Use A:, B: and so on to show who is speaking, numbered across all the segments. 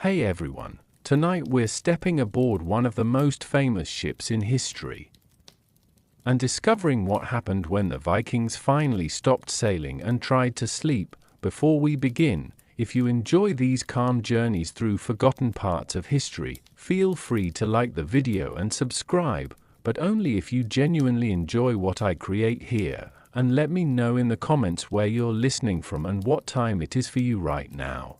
A: Hey everyone, tonight we're stepping aboard one of the most famous ships in history and discovering what happened when the Vikings finally stopped sailing and tried to sleep. Before we begin, if you enjoy these calm journeys through forgotten parts of history, feel free to like the video and subscribe, but only if you genuinely enjoy what I create here, and let me know in the comments where you're listening from and what time it is for you right now.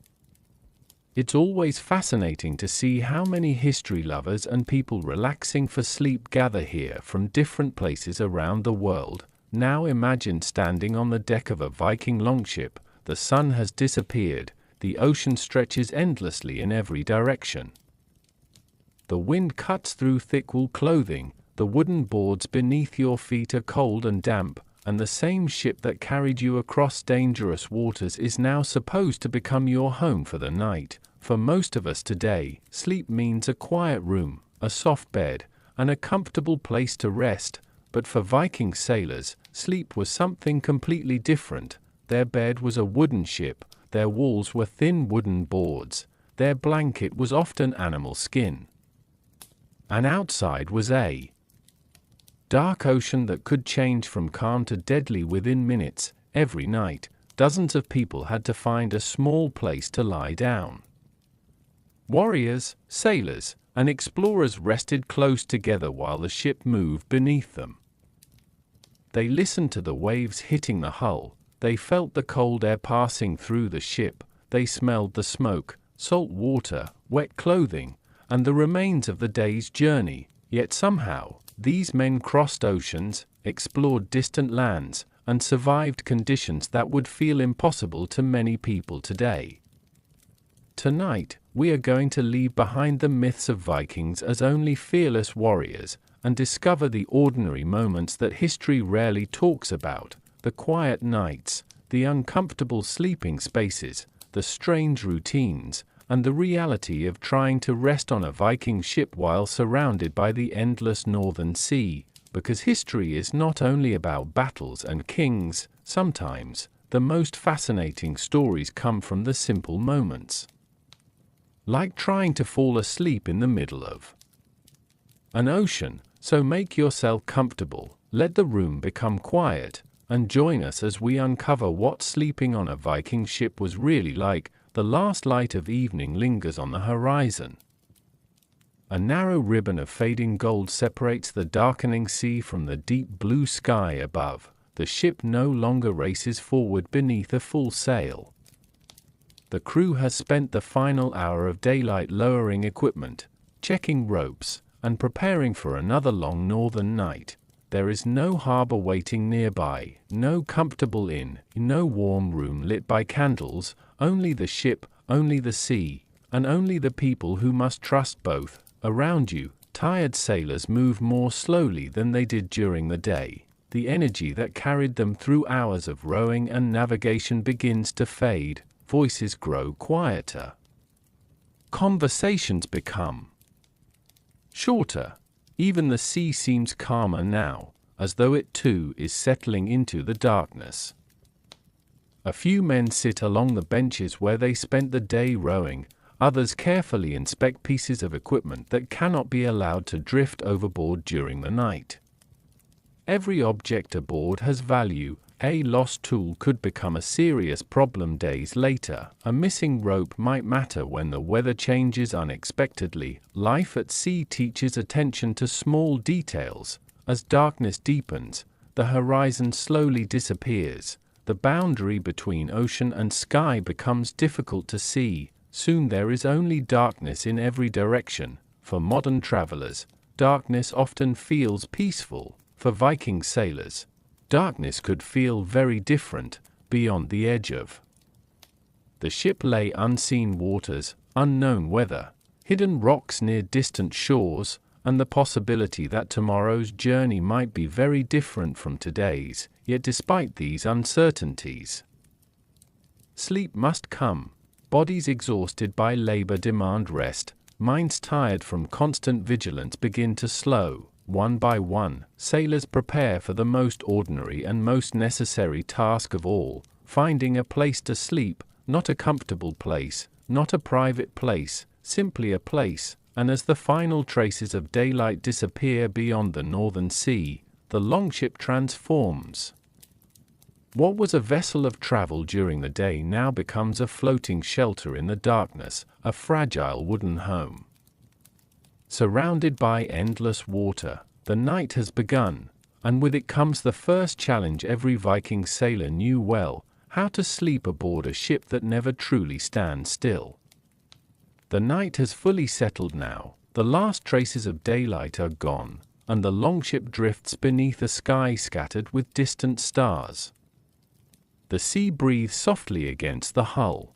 A: It's always fascinating to see how many history lovers and people relaxing for sleep gather here from different places around the world. Now imagine standing on the deck of a Viking longship. The sun has disappeared, the ocean stretches endlessly in every direction. The wind cuts through thick wool clothing, the wooden boards beneath your feet are cold and damp, and the same ship that carried you across dangerous waters is now supposed to become your home for the night. For most of us today, sleep means a quiet room, a soft bed, and a comfortable place to rest. But for Viking sailors, sleep was something completely different. Their bed was a wooden ship, their walls were thin wooden boards, their blanket was often animal skin. And outside was a dark ocean that could change from calm to deadly within minutes. Every night, dozens of people had to find a small place to lie down. Warriors, sailors, and explorers rested close together while the ship moved beneath them. They listened to the waves hitting the hull, they felt the cold air passing through the ship, they smelled the smoke, salt water, wet clothing, and the remains of the day's journey. Yet somehow, these men crossed oceans, explored distant lands, and survived conditions that would feel impossible to many people today. Tonight, we are going to leave behind the myths of Vikings as only fearless warriors, and discover the ordinary moments that history rarely talks about, the quiet nights, the uncomfortable sleeping spaces, the strange routines, and the reality of trying to rest on a Viking ship while surrounded by the endless northern sea. Because history is not only about battles and kings, sometimes the most fascinating stories come from the simple moments. Like trying to fall asleep in the middle of an ocean. So make yourself comfortable, let the room become quiet, and join us as we uncover what sleeping on a Viking ship was really like. The last light of evening lingers on the horizon. A narrow ribbon of fading gold separates the darkening sea from the deep blue sky above. The ship no longer races forward beneath a full sail. The crew has spent the final hour of daylight lowering equipment, checking ropes, and preparing for another long northern night. There is no harbor waiting nearby, no comfortable inn, no warm room lit by candles, only the ship, only the sea, and only the people who must trust both. Around you, tired sailors move more slowly than they did during the day. The energy that carried them through hours of rowing and navigation begins to fade. Voices grow quieter. Conversations become shorter. Even the sea seems calmer now, as though it too is settling into the darkness. A few men sit along the benches where they spent the day rowing, others carefully inspect pieces of equipment that cannot be allowed to drift overboard during the night. Every object aboard has value. A lost tool could become a serious problem days later. A missing rope might matter when the weather changes unexpectedly. Life at sea teaches attention to small details. As darkness deepens, the horizon slowly disappears. The boundary between ocean and sky becomes difficult to see. Soon there is only darkness in every direction. For modern travelers, darkness often feels peaceful. For Viking sailors, darkness could feel very different. Beyond the edge of the ship lay unseen waters, unknown weather, hidden rocks near distant shores, and the possibility that tomorrow's journey might be very different from today's. Yet despite these uncertainties, sleep must come. Bodies exhausted by labor demand rest. Minds tired from constant vigilance begin to slow. One by one, sailors prepare for the most ordinary and most necessary task of all, finding a place to sleep. Not a comfortable place, not a private place, simply a place, and as the final traces of daylight disappear beyond the northern sea, the longship transforms. What was a vessel of travel during the day now becomes a floating shelter in the darkness, a fragile wooden home. Surrounded by endless water, the night has begun, and with it comes the first challenge every Viking sailor knew well: how to sleep aboard a ship that never truly stands still. The night has fully settled now, the last traces of daylight are gone, and the longship drifts beneath a sky scattered with distant stars. The sea breathes softly against the hull.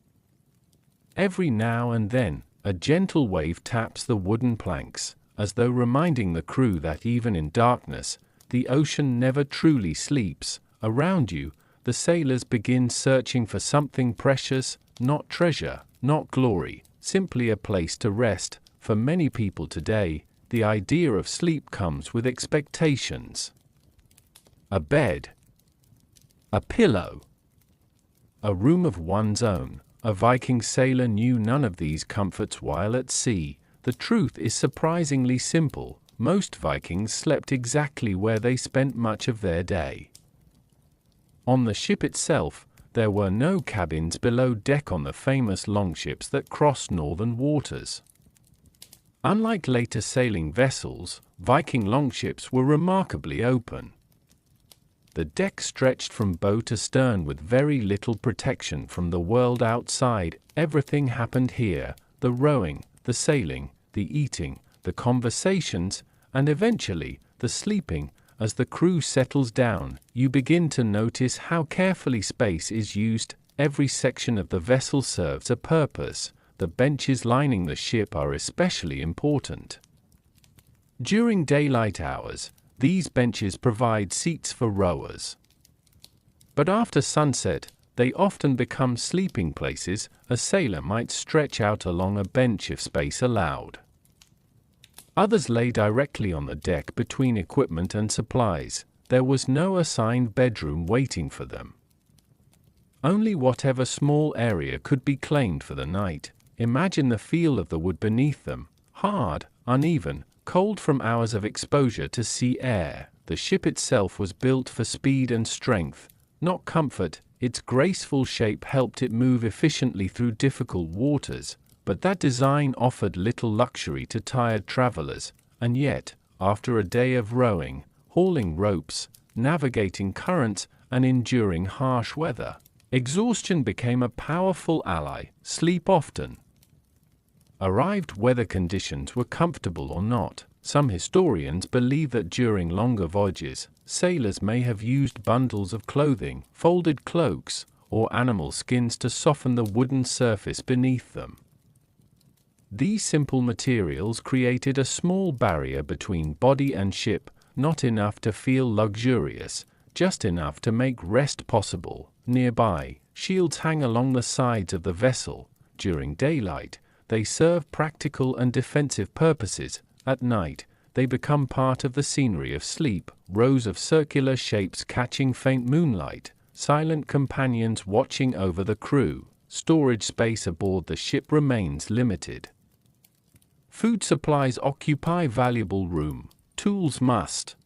A: Every now and then, a gentle wave taps the wooden planks, as though reminding the crew that even in darkness, the ocean never truly sleeps. Around you, the sailors begin searching for something precious, not treasure, not glory, simply a place to rest. For many people today, the idea of sleep comes with expectations. A bed, a pillow, a room of one's own. A Viking sailor knew none of these comforts while at sea. The truth is surprisingly simple: most Vikings slept exactly where they spent much of their day. On the ship itself, there were no cabins below deck on the famous longships that crossed northern waters. Unlike later sailing vessels, Viking longships were remarkably open. The deck stretched from bow to stern with very little protection from the world outside. Everything happened here: the rowing, the sailing, the eating, the conversations, and eventually, the sleeping. As the crew settles down, you begin to notice how carefully space is used. Every section of the vessel serves a purpose. The benches lining the ship are especially important. During daylight hours, these benches provide seats for rowers. But after sunset, they often become sleeping places. A sailor might stretch out along a bench if space allowed. Others lay directly on the deck between equipment and supplies. There was no assigned bedroom waiting for them. Only whatever small area could be claimed for the night. Imagine the feel of the wood beneath them: hard, uneven, cold from hours of exposure to sea air. The ship itself was built for speed and strength, not comfort. Its graceful shape helped it move efficiently through difficult waters, but that design offered little luxury to tired travelers. And yet, after a day of rowing, hauling ropes, navigating currents, and enduring harsh weather, exhaustion became a powerful ally. Sleep often arrived whether conditions were comfortable or not. Some historians believe that during longer voyages, sailors may have used bundles of clothing, folded cloaks, or animal skins to soften the wooden surface beneath them. These simple materials created a small barrier between body and ship, not enough to feel luxurious, just enough to make rest possible. Nearby, shields hang along the sides of the vessel. During daylight, they serve practical and defensive purposes. At night, they become part of the scenery of sleep, rows of circular shapes catching faint moonlight, silent companions watching over the crew. Storage space aboard the ship remains limited. Food supplies occupy valuable room. Tools must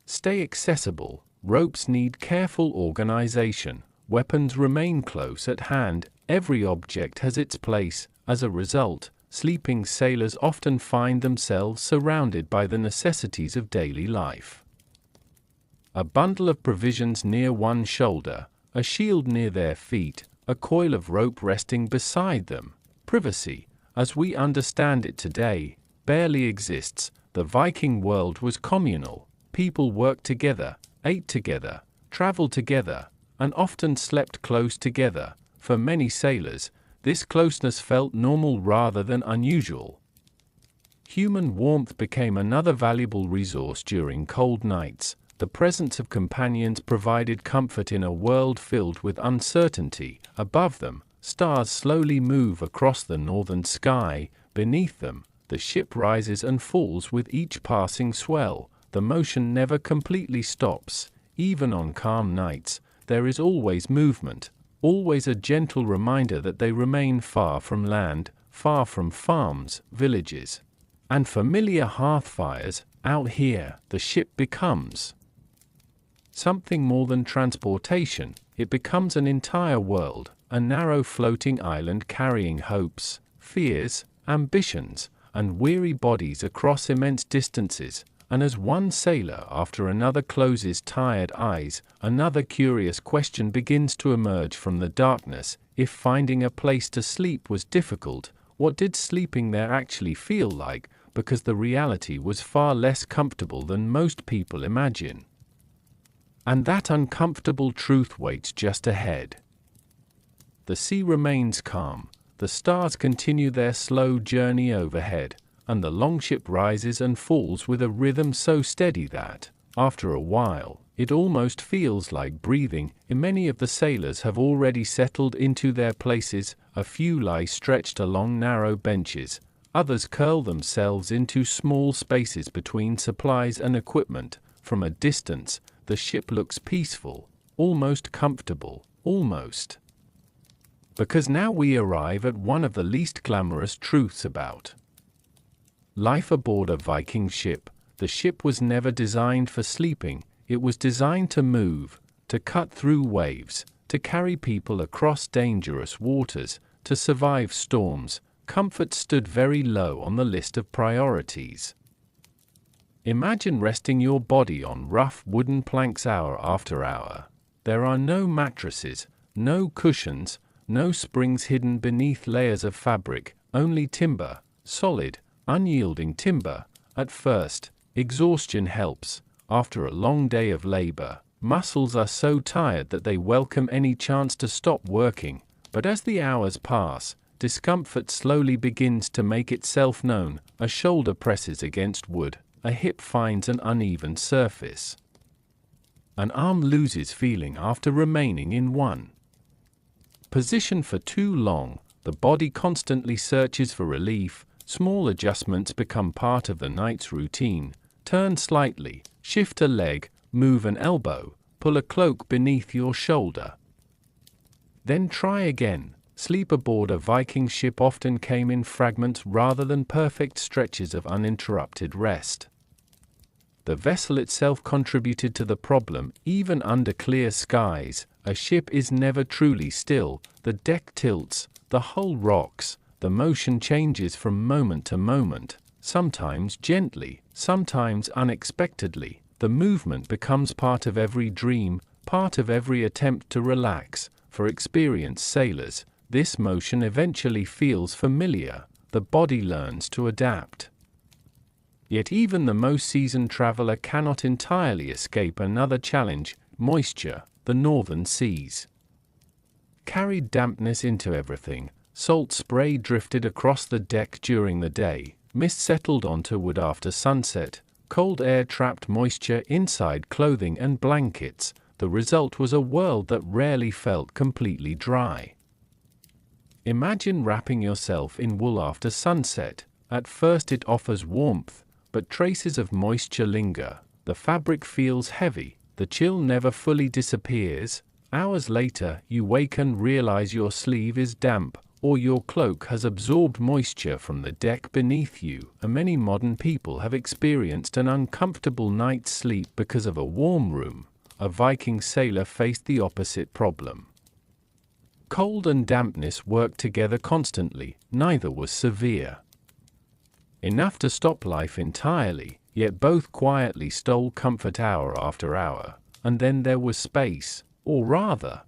A: stay accessible. Ropes need careful organization. Weapons remain close at hand. Every object has its place. As a result, sleeping sailors often find themselves surrounded by the necessities of daily life. A bundle of provisions near one shoulder, a shield near their feet, a coil of rope resting beside them. Privacy, as we understand it today, barely exists. The Viking world was communal. People worked together, ate together, traveled together, and often slept close together. For many sailors, this closeness felt normal rather than unusual. Human warmth became another valuable resource during cold nights. The presence of companions provided comfort in a world filled with uncertainty. Above them, stars slowly move across the northern sky. Beneath them, the ship rises and falls with each passing swell. The motion never completely stops. Even on calm nights, there is always movement. always a gentle reminder that they remain far from land, far from farms, villages, and familiar hearthfires. Out here, the ship becomes something more than transportation. It becomes an entire world, a narrow floating island carrying hopes, fears, ambitions, and weary bodies across immense distances. And as one sailor after another closes tired eyes, another curious question begins to emerge from the darkness. If finding a place to sleep was difficult, what did sleeping there actually feel like? Because the reality was far less comfortable than most people imagine. And that uncomfortable truth waits just ahead. The sea remains calm, the stars continue their slow journey overhead, and the longship rises and falls with a rhythm so steady that, after a while, it almost feels like breathing. Many of the sailors have already settled into their places. A few lie stretched along narrow benches, others curl themselves into small spaces between supplies and equipment. From a distance, the ship looks peaceful, almost comfortable, almost. Because now we arrive at one of the least glamorous truths about life aboard a Viking ship. The ship was never designed for sleeping. It was designed to move, to cut through waves, to carry people across dangerous waters, to survive storms. Comfort stood very low on the list of priorities. Imagine resting your body on rough wooden planks hour after hour. There are no mattresses, no cushions, no springs hidden beneath layers of fabric, only timber, solid, unyielding timber. At first, exhaustion helps. After a long day of labor, muscles are so tired that they welcome any chance to stop working. But as the hours pass, discomfort slowly begins to make itself known. A shoulder presses against wood, a hip finds an uneven surface. An arm loses feeling after remaining in one position for too long. The body constantly searches for relief. Small adjustments become part of the night's routine. Turn slightly, shift a leg, move an elbow, pull a cloak beneath your shoulder. Then try again. Sleep aboard a Viking ship often came in fragments rather than perfect stretches of uninterrupted rest. The vessel itself contributed to the problem. Even under clear skies, a ship is never truly still. The deck tilts, the hull rocks, the motion changes from moment to moment, sometimes gently, sometimes unexpectedly. The movement becomes part of every dream, part of every attempt to relax. For experienced sailors, this motion eventually feels familiar. The body learns to adapt. Yet even the most seasoned traveler cannot entirely escape another challenge: moisture. The northern seas carried dampness into everything. Salt spray drifted across the deck during the day. Mist settled onto wood after sunset. Cold air trapped moisture inside clothing and blankets. The result was a world that rarely felt completely dry. Imagine wrapping yourself in wool after sunset. At first it offers warmth, but traces of moisture linger. The fabric feels heavy. The chill never fully disappears. Hours later, you wake and realize your sleeve is damp, or your cloak has absorbed moisture from the deck beneath you. And many modern people have experienced an uncomfortable night's sleep because of a warm room. A Viking sailor faced the opposite problem. Cold and dampness worked together constantly. Neither was severe enough to stop life entirely, yet both quietly stole comfort hour after hour. And then there was space, or rather,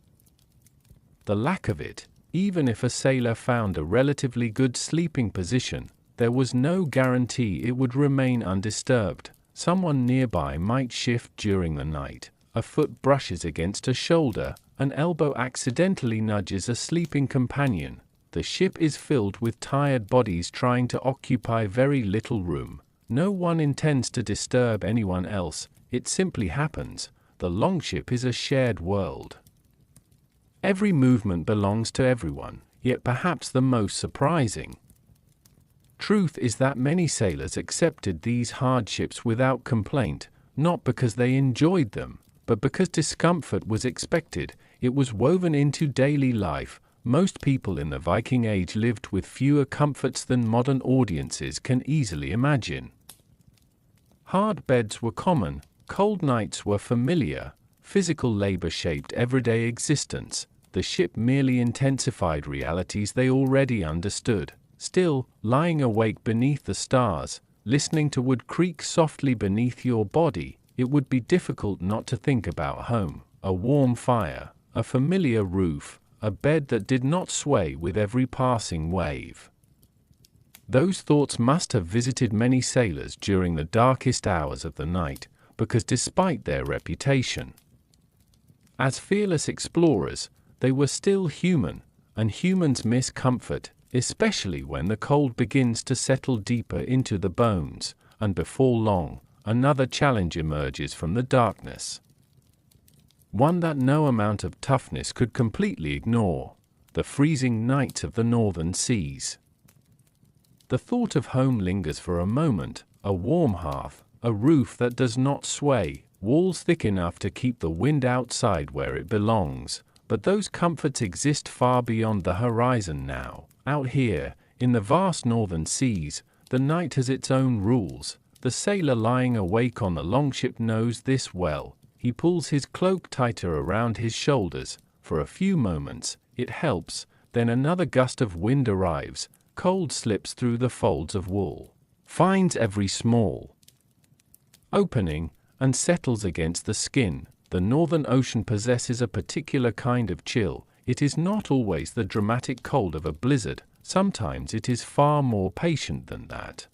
A: the lack of it. Even if a sailor found a relatively good sleeping position, there was no guarantee it would remain undisturbed. Someone nearby might shift during the night. A foot brushes against a shoulder, an elbow accidentally nudges a sleeping companion. The ship is filled with tired bodies trying to occupy very little room. No one intends to disturb anyone else. It simply happens. The longship is a shared world. Every movement belongs to everyone, yet perhaps the most surprising truth is that many sailors accepted these hardships without complaint, not because they enjoyed them, but because discomfort was expected, it was woven into daily life. Most people in the Viking Age lived with fewer comforts than modern audiences can easily imagine. Hard beds were common, cold nights were familiar, physical labor shaped everyday existence. The ship merely intensified realities they already understood. Still, lying awake beneath the stars, listening to wood creak softly beneath your body, it would be difficult not to think about home, a warm fire, a familiar roof, a bed that did not sway with every passing wave. Those thoughts must have visited many sailors during the darkest hours of the night, because despite their reputation as fearless explorers, they were still human, and humans miss comfort, especially when the cold begins to settle deeper into the bones, and before long, another challenge emerges from the darkness. One that no amount of toughness could completely ignore: the freezing nights of the northern seas. The thought of home lingers for a moment: a warm hearth, a roof that does not sway, walls thick enough to keep the wind outside where it belongs. But those comforts exist far beyond the horizon now. Out here, in the vast northern seas, the night has its own rules. The sailor lying awake on the longship knows this well. He pulls his cloak tighter around his shoulders. For a few moments, it helps, then another gust of wind arrives. Cold slips through the folds of wool, finds every small opening, and settles against the skin. The Northern Ocean possesses a particular kind of chill. It is not always the dramatic cold of a blizzard. Sometimes it is far more patient than that.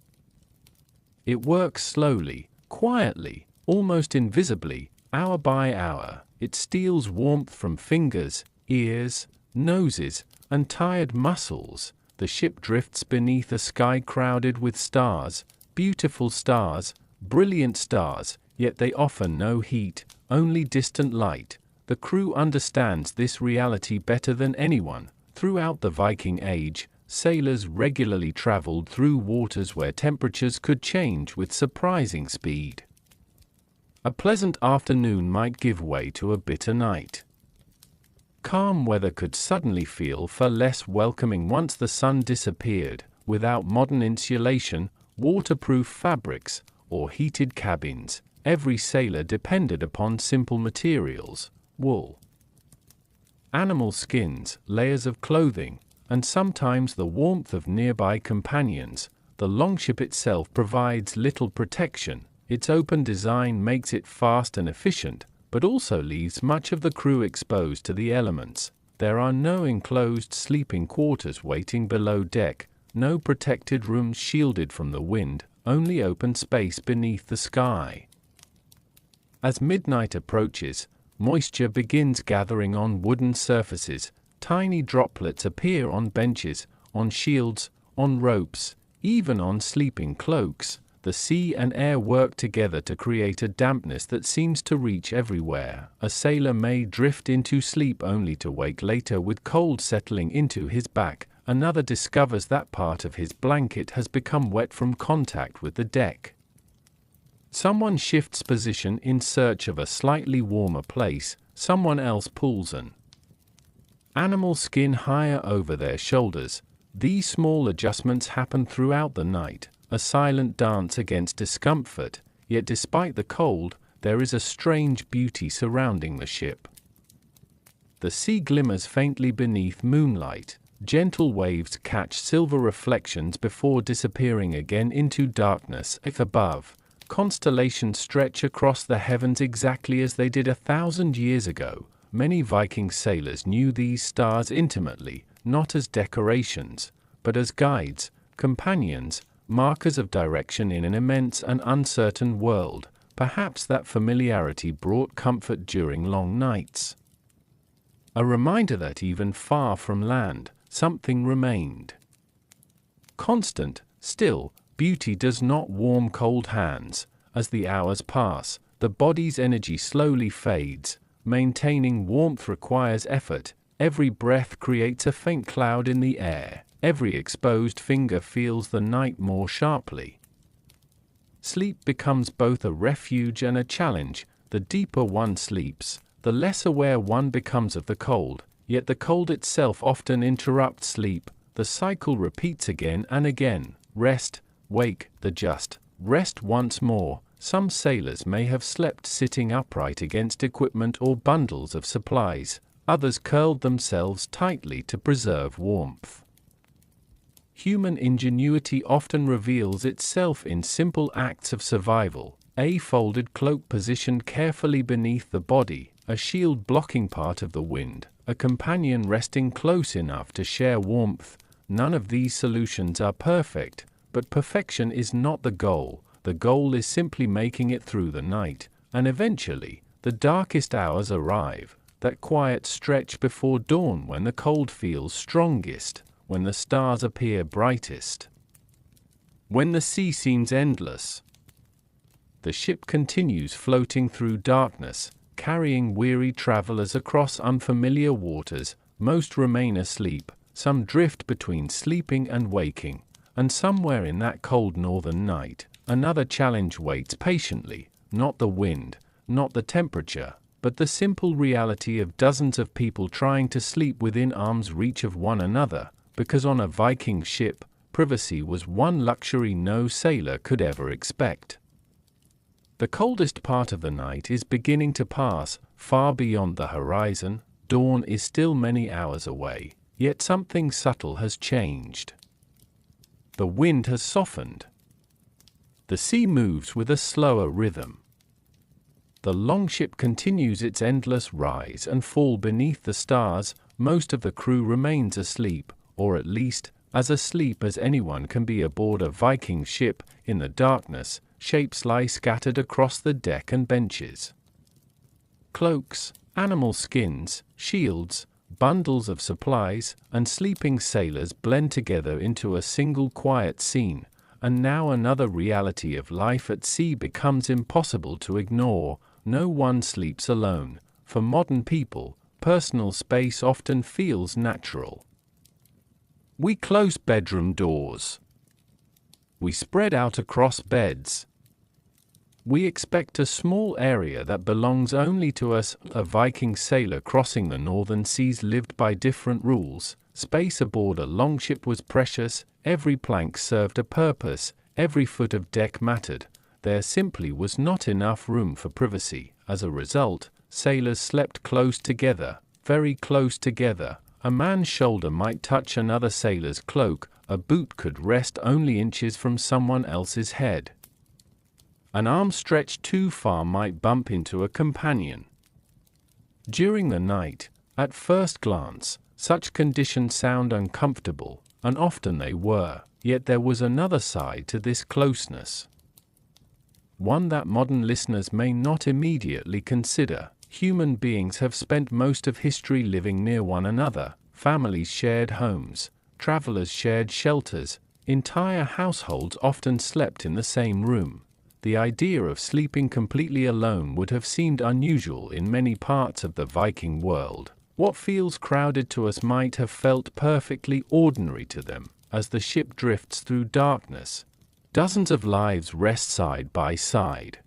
A: It works slowly, quietly, almost invisibly, hour by hour. It steals warmth from fingers, ears, noses, and tired muscles. The ship drifts beneath a sky crowded with stars, beautiful stars, brilliant stars, yet they offer no heat, only distant light. The crew understands this reality better than anyone. Throughout the Viking Age, sailors regularly traveled through waters where temperatures could change with surprising speed. A pleasant afternoon might give way to a bitter night. Calm weather could suddenly feel far less welcoming once the sun disappeared. Without modern insulation, waterproof fabrics, or heated cabins, every sailor depended upon simple materials: wool, animal skins, layers of clothing, and sometimes the warmth of nearby companions. The longship itself provides little protection. Its open design makes it fast and efficient, but also leaves much of the crew exposed to the elements. There are no enclosed sleeping quarters waiting below deck, no protected rooms shielded from the wind, only open space beneath the sky. As midnight approaches, moisture begins gathering on wooden surfaces. Tiny droplets appear on benches, on shields, on ropes, even on sleeping cloaks. The sea and air work together to create a dampness that seems to reach everywhere. A sailor may drift into sleep only to wake later with cold settling into his back. Another discovers that part of his blanket has become wet from contact with the deck. Someone shifts position in search of a slightly warmer place. Someone else pulls an animal skin higher over their shoulders. These small adjustments happen throughout the night, a silent dance against discomfort. Yet despite the cold, there is a strange beauty surrounding the ship. The sea glimmers faintly beneath moonlight. Gentle waves catch silver reflections before disappearing again into darkness. Above, constellations stretch across the heavens exactly as they did 1,000 years ago. Many Viking sailors knew these stars intimately, not as decorations, but as guides, companions, markers of direction in an immense and uncertain world. Perhaps that familiarity brought comfort during long nights. A reminder that even far from land, something remained. Constant, still, beauty does not warm cold hands. As the hours pass, the body's energy slowly fades. Maintaining warmth requires effort. Every breath creates a faint cloud in the air. Every exposed finger feels the night more sharply. Sleep becomes both a refuge and a challenge. The deeper one sleeps, the less aware one becomes of the cold, yet the cold itself often interrupts sleep. The cycle repeats again and again. Rest, wake, the just rest once more. Some sailors may have slept sitting upright against equipment or bundles of supplies. Others curled themselves tightly to preserve warmth. Human ingenuity often reveals itself in simple acts of survival. A folded cloak positioned carefully beneath the body, a shield blocking part of the wind, a companion resting close enough to share warmth. None of these solutions are perfect, but perfection is not the goal. The goal is simply making it through the night, and eventually, the darkest hours arrive, that quiet stretch before dawn when the cold feels strongest, when the stars appear brightest, when the sea seems endless. The ship continues floating through darkness, carrying weary travelers across unfamiliar waters. Most remain asleep, some drift between sleeping and waking, and somewhere in that cold northern night, another challenge waits patiently, not the wind, not the temperature, but the simple reality of dozens of people trying to sleep within arm's reach of one another, because on a Viking ship, privacy was one luxury no sailor could ever expect. The coldest part of the night is beginning to pass. Far beyond the horizon, dawn is still many hours away, yet something subtle has changed. The wind has softened. The sea moves with a slower rhythm. The longship continues its endless rise and fall beneath the stars. Most of the crew remains asleep, or at least, as asleep as anyone can be aboard a Viking ship. In the darkness, shapes lie scattered across the deck and benches. Cloaks, animal skins, shields, bundles of supplies, and sleeping sailors blend together into a single quiet scene, and now another reality of life at sea becomes impossible to ignore. No one sleeps alone. For modern people, personal space often feels natural. We close bedroom doors. We spread out across beds. We expect a small area that belongs only to us. A Viking sailor crossing the northern seas lived by different rules. Space aboard a longship was precious. Every plank served a purpose. Every foot of deck mattered. There simply was not enough room for privacy. As a result, sailors slept close together, very close together. A man's shoulder might touch another sailor's cloak. A boot could rest only inches from someone else's head. An arm stretched too far might bump into a companion. During the night, at first glance, such conditions sound uncomfortable, and often they were, yet there was another side to this closeness. One that modern listeners may not immediately consider. Human beings have spent most of history living near one another. Families shared homes, travelers shared shelters, entire households often slept in the same room. The idea of sleeping completely alone would have seemed unusual in many parts of the Viking world. What feels crowded to us might have felt perfectly ordinary to them. As the ship drifts through darkness, dozens of lives rest side by side.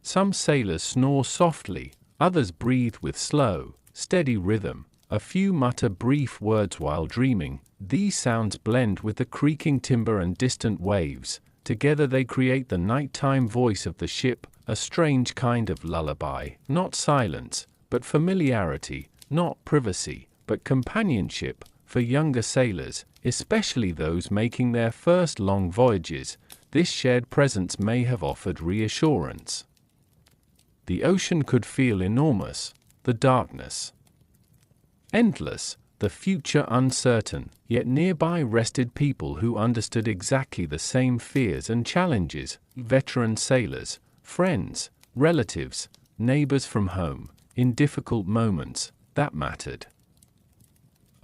A: Some sailors snore softly, others breathe with slow, steady rhythm. A few mutter brief words while dreaming. These sounds blend with the creaking timber and distant waves. Together they create the nighttime voice of the ship, a strange kind of lullaby. Not silence, but familiarity. Not privacy, but companionship. For younger sailors, especially those making their first long voyages, this shared presence may have offered reassurance. The ocean could feel enormous, the darkness endless, the future uncertain, yet nearby rested people who understood exactly the same fears and challenges. Veteran sailors, friends, relatives, neighbors from home, in difficult moments, that mattered.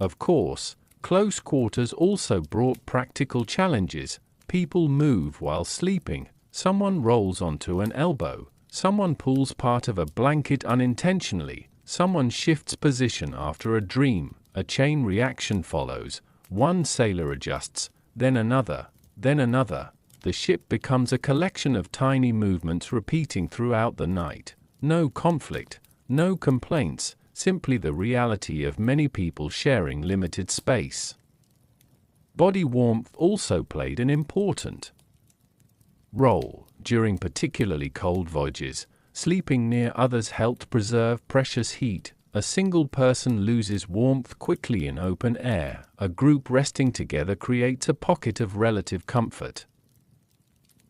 A: Of course, close quarters also brought practical challenges. People move while sleeping, someone rolls onto an elbow, someone pulls part of a blanket unintentionally, someone shifts position after a dream, a chain reaction follows, one sailor adjusts, then another, then another. the ship becomes a collection of tiny movements repeating throughout the night. No conflict, no complaints, simply the reality of many people sharing limited space. Body warmth also played an important role. During particularly cold voyages, sleeping near others helped preserve precious heat. A single person loses warmth quickly in open air. A group resting together creates a pocket of relative comfort.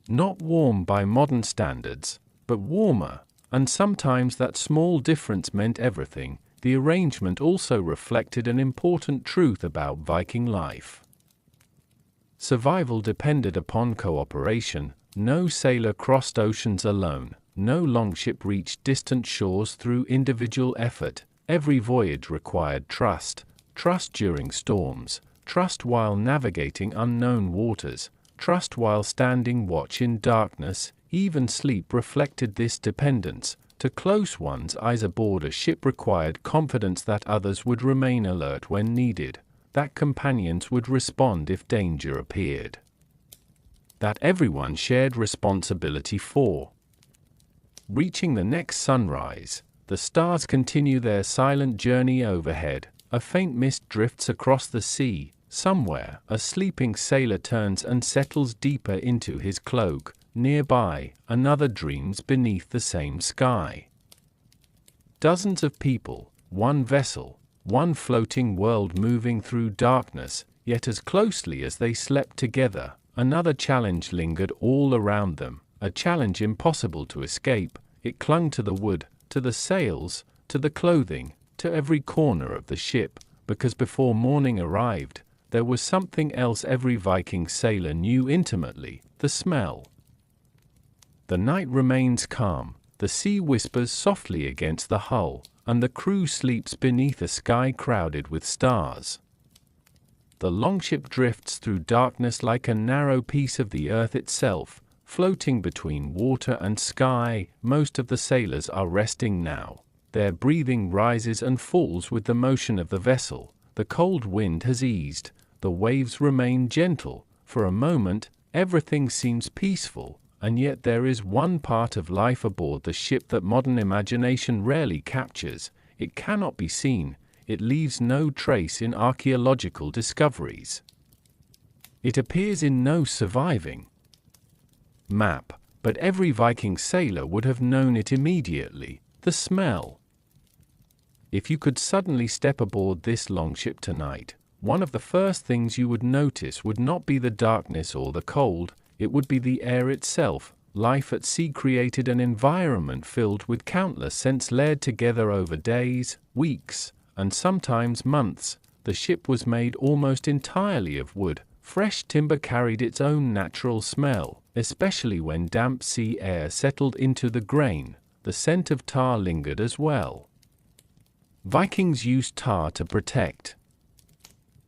A: Not warm by modern standards, but warmer, and sometimes that small difference meant everything. The arrangement also reflected an important truth about Viking life. Survival depended upon cooperation. No sailor crossed oceans alone. No longship reached distant shores through individual effort. Every voyage required trust. Trust during storms. Trust while navigating unknown waters. Trust while standing watch in darkness. Even sleep reflected this dependence. To close one's eyes aboard a ship required confidence that others would remain alert when needed, that companions would respond if danger appeared, that everyone shared responsibility for reaching the next sunrise. The stars continue their silent journey overhead. A faint mist drifts across the sea. Somewhere, a sleeping sailor turns and settles deeper into his cloak. Nearby, another dreams beneath the same sky. Dozens of people, one vessel, one floating world moving through darkness, yet as closely as they slept together, another challenge lingered all around them, a challenge impossible to escape. It clung to the wood, to the sails, to the clothing, to every corner of the ship, because before morning arrived, there was something else every Viking sailor knew intimately: the smell. The night remains calm, the sea whispers softly against the hull, and the crew sleeps beneath a sky crowded with stars. The longship drifts through darkness like a narrow piece of the earth itself, floating between water and sky. Most of the sailors are resting now. Their breathing rises and falls with the motion of the vessel. The cold wind has eased, the waves remain gentle. For a moment, everything seems peaceful. And yet there is one part of life aboard the ship that modern imagination rarely captures. It cannot be seen. It leaves no trace in archaeological discoveries. It appears in no surviving map, but every Viking sailor would have known it immediately: the smell. If you could suddenly step aboard this longship tonight, one of the first things you would notice would not be the darkness or the cold. It would be the air itself. Life at sea created an environment filled with countless scents layered together over days, weeks, and sometimes months. The ship was made almost entirely of wood. Fresh timber carried its own natural smell, especially when damp sea air settled into the grain. The scent of tar lingered as well. Vikings used tar to protect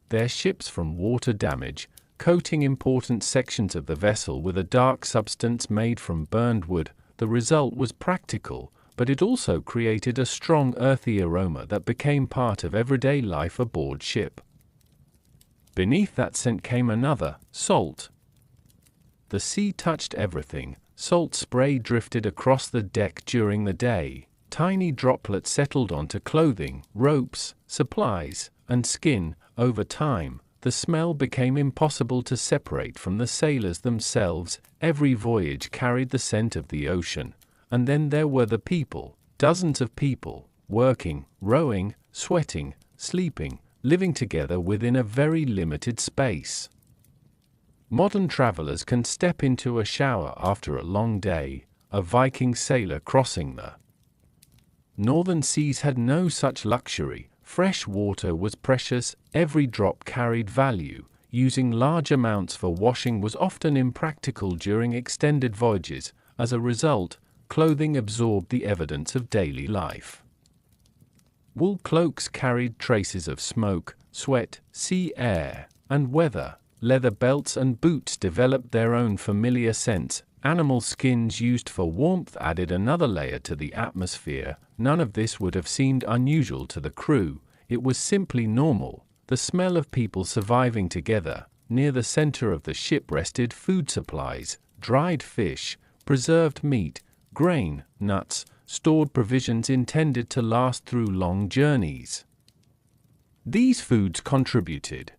A: their ships from water damage, coating important sections of the vessel with a dark substance made from burned wood. The result was practical, but it also created a strong earthy aroma that became part of everyday life aboard ship. Beneath that scent came another: salt. The sea touched everything. Salt spray drifted across the deck during the day. Tiny droplets settled onto clothing, ropes, supplies, and skin. Over time, the smell became impossible to separate from the sailors themselves. Every voyage carried the scent of the ocean. And then there were the people, dozens of people, working, rowing, sweating, sleeping, living together within a very limited space. Modern travelers can step into a shower after a long day. A Viking sailor crossing the northern seas had no such luxury. Fresh water was precious, every drop carried value. Using large amounts for washing was often impractical during extended voyages. As a result, clothing absorbed the evidence of daily life. Wool cloaks carried traces of smoke, sweat, sea air, and weather. Leather belts and boots developed their own familiar scents. Animal skins used for warmth added another layer to the atmosphere. None of this would have seemed unusual to the crew. It was simply normal. The smell of people surviving together, near the center of the ship rested food supplies, dried fish, preserved meat, grain, nuts, stored provisions intended to last through long journeys. These foods contributed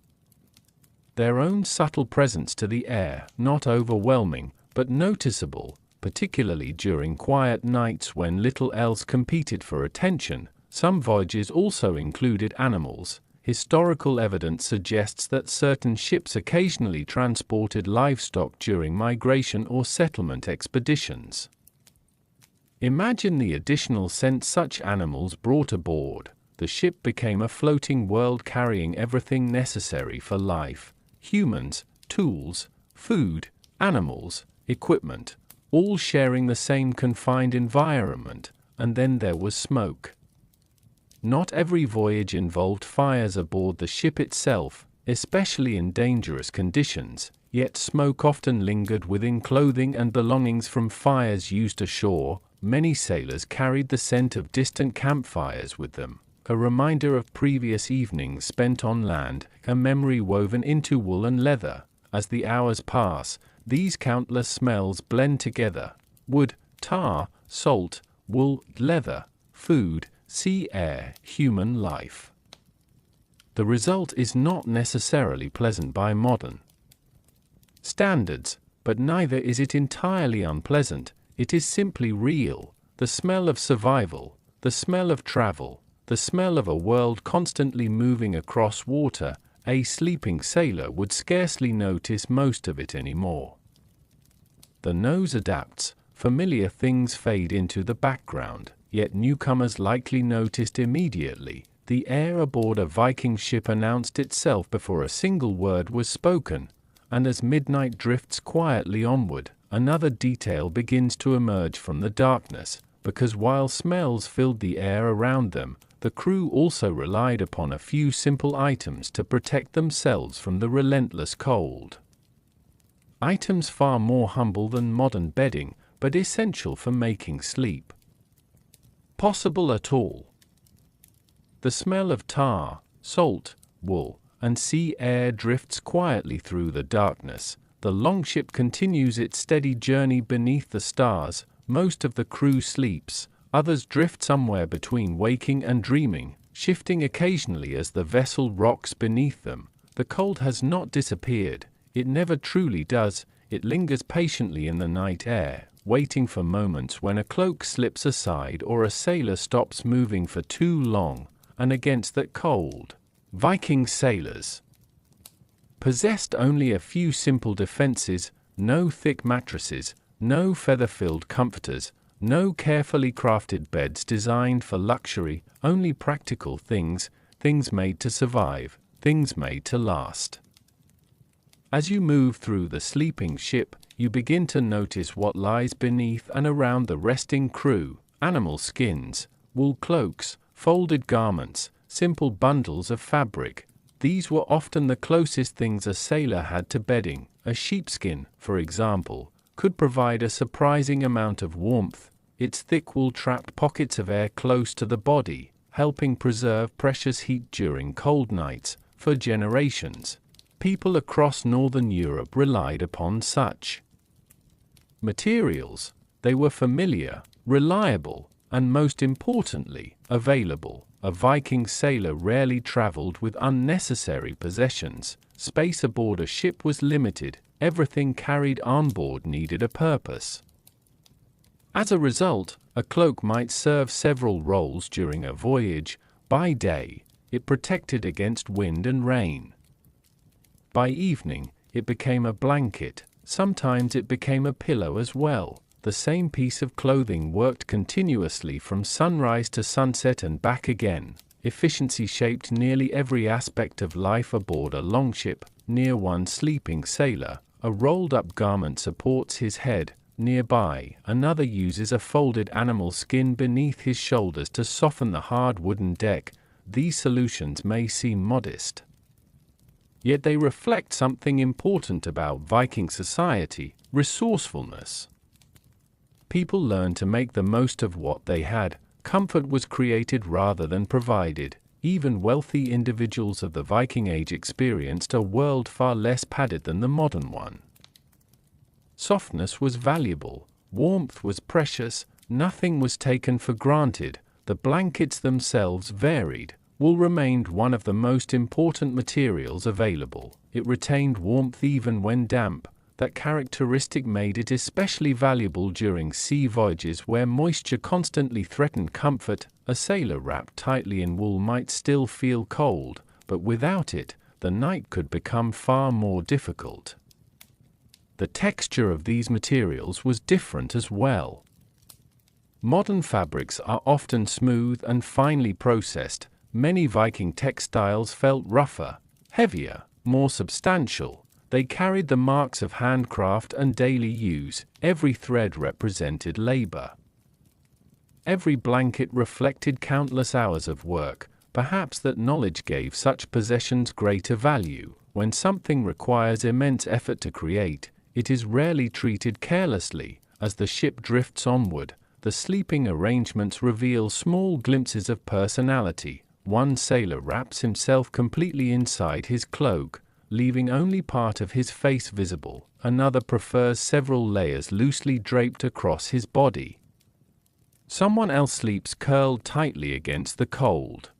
A: their own subtle presence to the air, not overwhelming, but noticeable, particularly during quiet nights when little else competed for attention. Some voyages also included animals. Historical evidence suggests that certain ships occasionally transported livestock during migration or settlement expeditions. Imagine the additional scent such animals brought aboard. The ship became a floating world carrying everything necessary for life: humans, tools, food, animals, equipment, all sharing the same confined environment. And then there was smoke. Not every voyage involved fires aboard the ship itself, especially in dangerous conditions, yet smoke often lingered within clothing and belongings from fires used ashore. Many sailors carried the scent of distant campfires with them, a reminder of previous evenings spent on land, a memory woven into wool and leather. As the hours pass, these countless smells blend together: wood, tar, salt, wool, leather, food, sea air, human life. The result is not necessarily pleasant by modern standards, but neither is it entirely unpleasant. It is simply real: the smell of survival, the smell of travel, the smell of a world constantly moving across water. A sleeping sailor would scarcely notice most of it anymore. The nose adapts, familiar things fade into the background, yet newcomers likely noticed immediately. The air aboard a Viking ship announced itself before a single word was spoken, and as midnight drifts quietly onward, another detail begins to emerge from the darkness, because while smells filled the air around them, the crew also relied upon a few simple items to protect themselves from the relentless cold. Items far more humble than modern bedding, but essential for making sleep possible at all. The smell of tar, salt, wool, and sea air drifts quietly through the darkness. The longship continues its steady journey beneath the stars. Most of the crew sleeps, others drift somewhere between waking and dreaming, shifting occasionally as the vessel rocks beneath them. The cold has not disappeared. It never truly does. It lingers patiently in the night air, waiting for moments when a cloak slips aside or a sailor stops moving for too long. And against that cold, Viking sailors possessed only a few simple defenses: no thick mattresses, no feather-filled comforters, no carefully crafted beds designed for luxury, only practical things, things made to survive, things made to last. As you move through the sleeping ship, you begin to notice what lies beneath and around the resting crew: animal skins, wool cloaks, folded garments, simple bundles of fabric. These were often the closest things a sailor had to bedding. A sheepskin, for example, could provide a surprising amount of warmth. Its thick wool trapped pockets of air close to the body, helping preserve precious heat during cold nights. For generations, people across northern Europe relied upon such materials. They were familiar, reliable, and most importantly, available. A Viking sailor rarely traveled with unnecessary possessions. Space aboard a ship was limited. Everything carried on board needed a purpose. As a result, a cloak might serve several roles during a voyage. By day, it protected against wind and rain. By evening, it became a blanket. Sometimes it became a pillow as well. The same piece of clothing worked continuously from sunrise to sunset and back again. Efficiency shaped nearly every aspect of life aboard a longship. Near one sleeping sailor, a rolled-up garment supports his head. Nearby, another uses a folded animal skin beneath his shoulders to soften the hard wooden deck. These solutions may seem modest, yet they reflect something important about Viking society: resourcefulness. People learned to make the most of what they had. Comfort was created rather than provided. Even wealthy individuals of the Viking Age experienced a world far less padded than the modern one. Softness was valuable, warmth was precious, nothing was taken for granted. The blankets themselves varied. Wool remained one of the most important materials available. It retained warmth even when damp. That characteristic made it especially valuable during sea voyages where moisture constantly threatened comfort. A sailor wrapped tightly in wool might still feel cold, but without it, the night could become far more difficult. The texture of these materials was different as well. Modern fabrics are often smooth and finely processed. Many Viking textiles felt rougher, heavier, more substantial. They carried the marks of handcraft and daily use. Every thread represented labor. Every blanket reflected countless hours of work. Perhaps that knowledge gave such possessions greater value. When something requires immense effort to create, it is rarely treated carelessly. As the ship drifts onward, the sleeping arrangements reveal small glimpses of personality. One sailor wraps himself completely inside his cloak, leaving only part of his face visible. Another prefers several layers loosely draped across his body. Someone else sleeps curled tightly against the cold,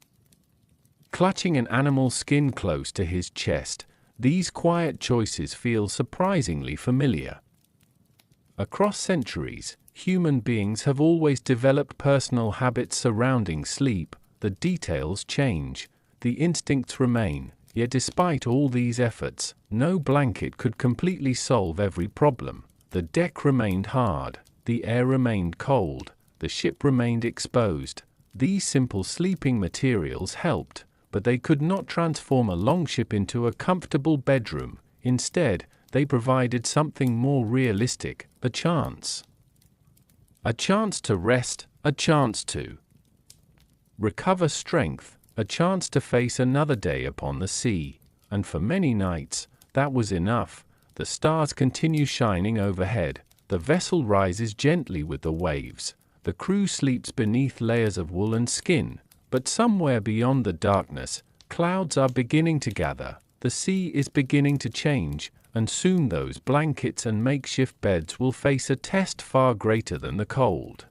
A: clutching an animal's skin close to his chest. These quiet choices feel surprisingly familiar. Across centuries, human beings have always developed personal habits surrounding sleep. The details change, the instincts remain. Yet despite all these efforts, no blanket could completely solve every problem. The deck remained hard, the air remained cold, the ship remained exposed. These simple sleeping materials helped, but they could not transform a longship into a comfortable bedroom. Instead, they provided something more realistic, a chance. A chance to rest, a chance to recover strength, a chance to face another day upon the sea. And for many nights, that was enough. The stars continue shining overhead. The vessel rises gently with the waves. The crew sleeps beneath layers of wool and skin. But somewhere beyond the darkness, clouds are beginning to gather. The sea is beginning to change, and soon those blankets and makeshift beds will face a test far greater than the cold.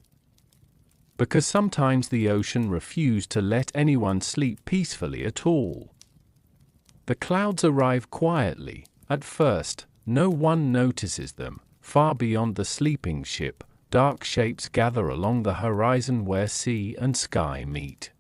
A: Because sometimes the ocean refused to let anyone sleep peacefully at all. The clouds arrive quietly. At first, no one notices them. Far beyond the sleeping ship, dark shapes gather along the horizon where sea and sky meet.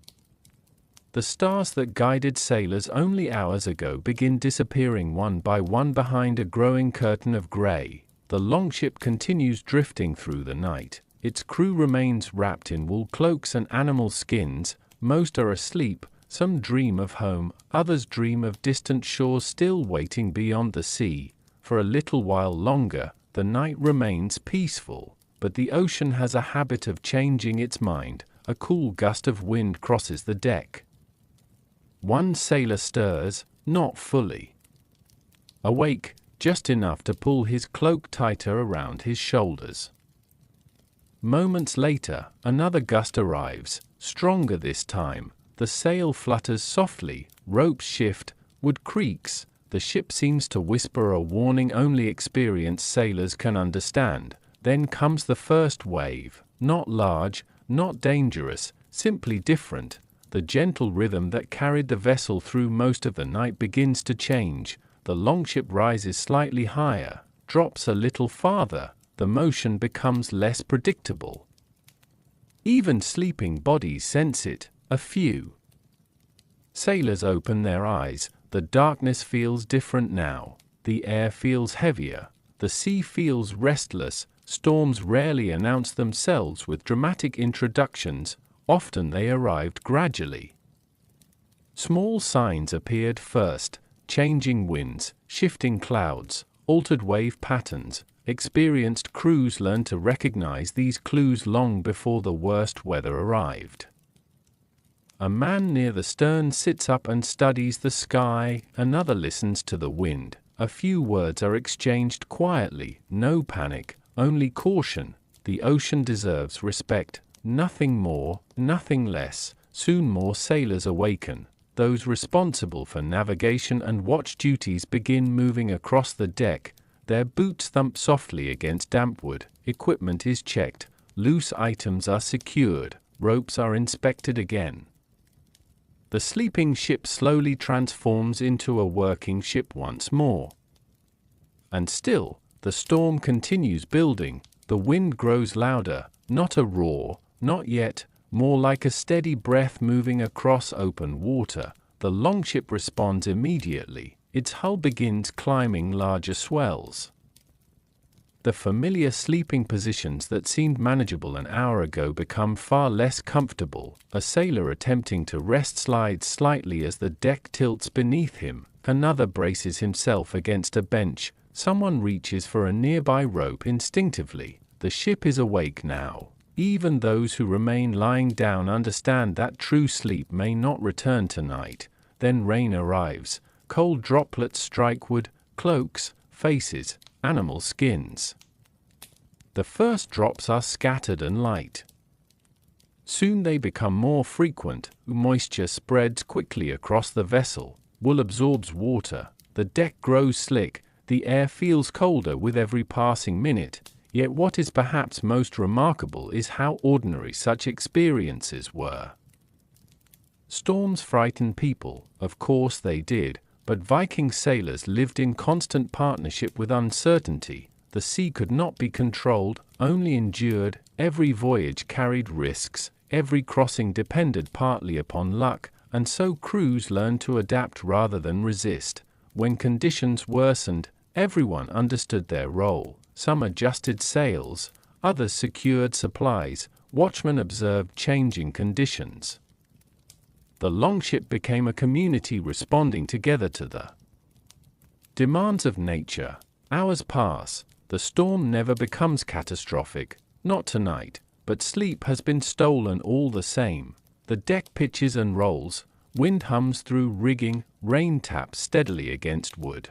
A: The stars that guided sailors only hours ago begin disappearing one by one behind a growing curtain of gray. The longship continues drifting through the night. Its crew remains wrapped in wool cloaks and animal skins. Most are asleep, some dream of home, others dream of distant shores still waiting beyond the sea. For a little while longer, the night remains peaceful, but the ocean has a habit of changing its mind. A cool gust of wind crosses the deck. One sailor stirs, not fully awake, just enough to pull his cloak tighter around his shoulders. Moments later, another gust arrives, stronger this time. The sail flutters softly, ropes shift, wood creaks. The ship seems to whisper a warning only experienced sailors can understand. Then comes the first wave, not large, not dangerous, simply different. The gentle rhythm that carried the vessel through most of the night begins to change. The longship rises slightly higher, drops a little farther. The motion becomes less predictable. Even sleeping bodies sense it. A few sailors open their eyes. The darkness feels different now. The air feels heavier. The sea feels restless. Storms rarely announce themselves with dramatic introductions. Often they arrived gradually. Small signs appeared first: changing winds, shifting clouds, altered wave patterns. Experienced crews learned to recognize these clues long before the worst weather arrived. A man near the stern sits up and studies the sky. Another listens to the wind. A few words are exchanged quietly. No panic, only caution. The ocean deserves respect. Nothing more, nothing less. Soon more sailors awaken. Those responsible for navigation and watch duties begin moving across the deck. Their boots thump softly against damp wood. Equipment is checked. Loose items are secured. Ropes are inspected again. The sleeping ship slowly transforms into a working ship once more. And still, the storm continues building. The wind grows louder, not a roar, not yet, more like a steady breath moving across open water. The longship responds immediately. Its hull begins climbing larger swells. The familiar sleeping positions that seemed manageable an hour ago become far less comfortable. A sailor attempting to rest slides slightly as the deck tilts beneath him. Another braces himself against a bench. Someone reaches for a nearby rope instinctively. The ship is awake now. Even those who remain lying down understand that true sleep may not return tonight. Then rain arrives. Cold droplets strike wood, cloaks, faces, animal skins. The first drops are scattered and light. Soon they become more frequent. Moisture spreads quickly across the vessel. Wool absorbs water. The deck grows slick. The air feels colder with every passing minute. Yet what is perhaps most remarkable is how ordinary such experiences were. Storms frighten people, of course they did, but Viking sailors lived in constant partnership with uncertainty. The sea could not be controlled, only endured. Every voyage carried risks, every crossing depended partly upon luck, and so crews learned to adapt rather than resist. When conditions worsened, everyone understood their role. Some adjusted sails, others secured supplies, watchmen observed changing conditions. The longship became a community responding together to the demands of nature. Hours pass. The storm never becomes catastrophic. Not tonight, but sleep has been stolen all the same. The deck pitches and rolls. Wind hums through rigging. Rain taps steadily against wood.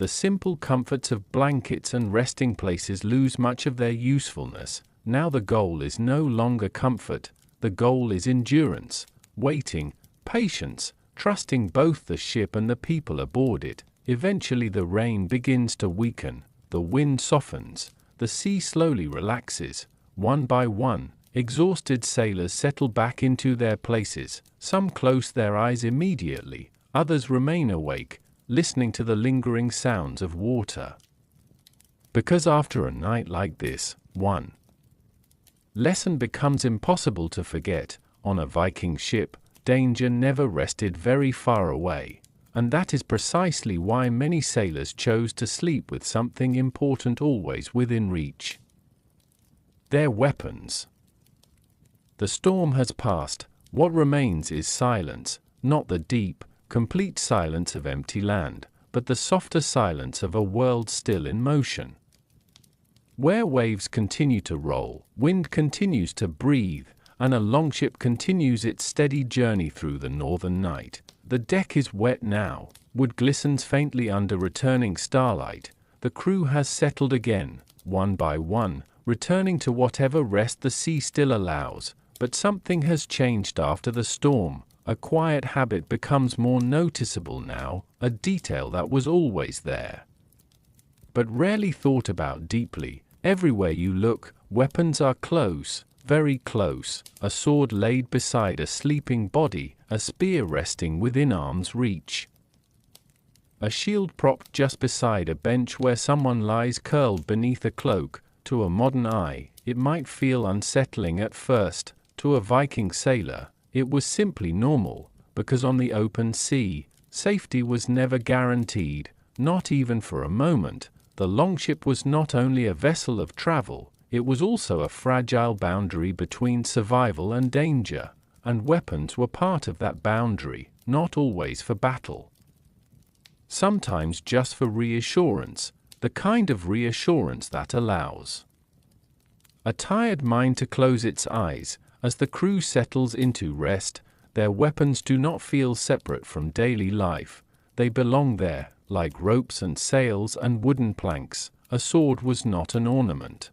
A: The simple comforts of blankets and resting places lose much of their usefulness. Now the goal is no longer comfort. The goal is endurance, waiting, patience, trusting both the ship and the people aboard it. Eventually the rain begins to weaken. The wind softens. The sea slowly relaxes. One by one, exhausted sailors settle back into their places. Some close their eyes immediately. Others remain awake, listening to the lingering sounds of water. Because after a night like this, one lesson becomes impossible to forget. On a Viking ship, danger never rested very far away. And that is precisely why many sailors chose to sleep with something important always within reach. Their weapons. The storm has passed. What remains is silence, not the deep, complete silence of empty land, but the softer silence of a world still in motion. Where waves continue to roll, wind continues to breathe, and a longship continues its steady journey through the northern night. The deck is wet now. Wood glistens faintly under returning starlight. The crew has settled again, one by one, returning to whatever rest the sea still allows. But something has changed after the storm. A quiet habit becomes more noticeable now, a detail that was always there, but rarely thought about deeply. Everywhere you look, weapons are close, very close. A sword laid beside a sleeping body, a spear resting within arm's reach. A shield propped just beside a bench where someone lies curled beneath a cloak. To a modern eye, it might feel unsettling at first. To a Viking sailor, it was simply normal, because on the open sea, safety was never guaranteed, not even for a moment. The longship was not only a vessel of travel, it was also a fragile boundary between survival and danger, and weapons were part of that boundary, not always for battle. Sometimes just for reassurance, the kind of reassurance that allows a tired mind to close its eyes. As the crew settles into rest, their weapons do not feel separate from daily life. They belong there, like ropes and sails and wooden planks. A sword was not an ornament.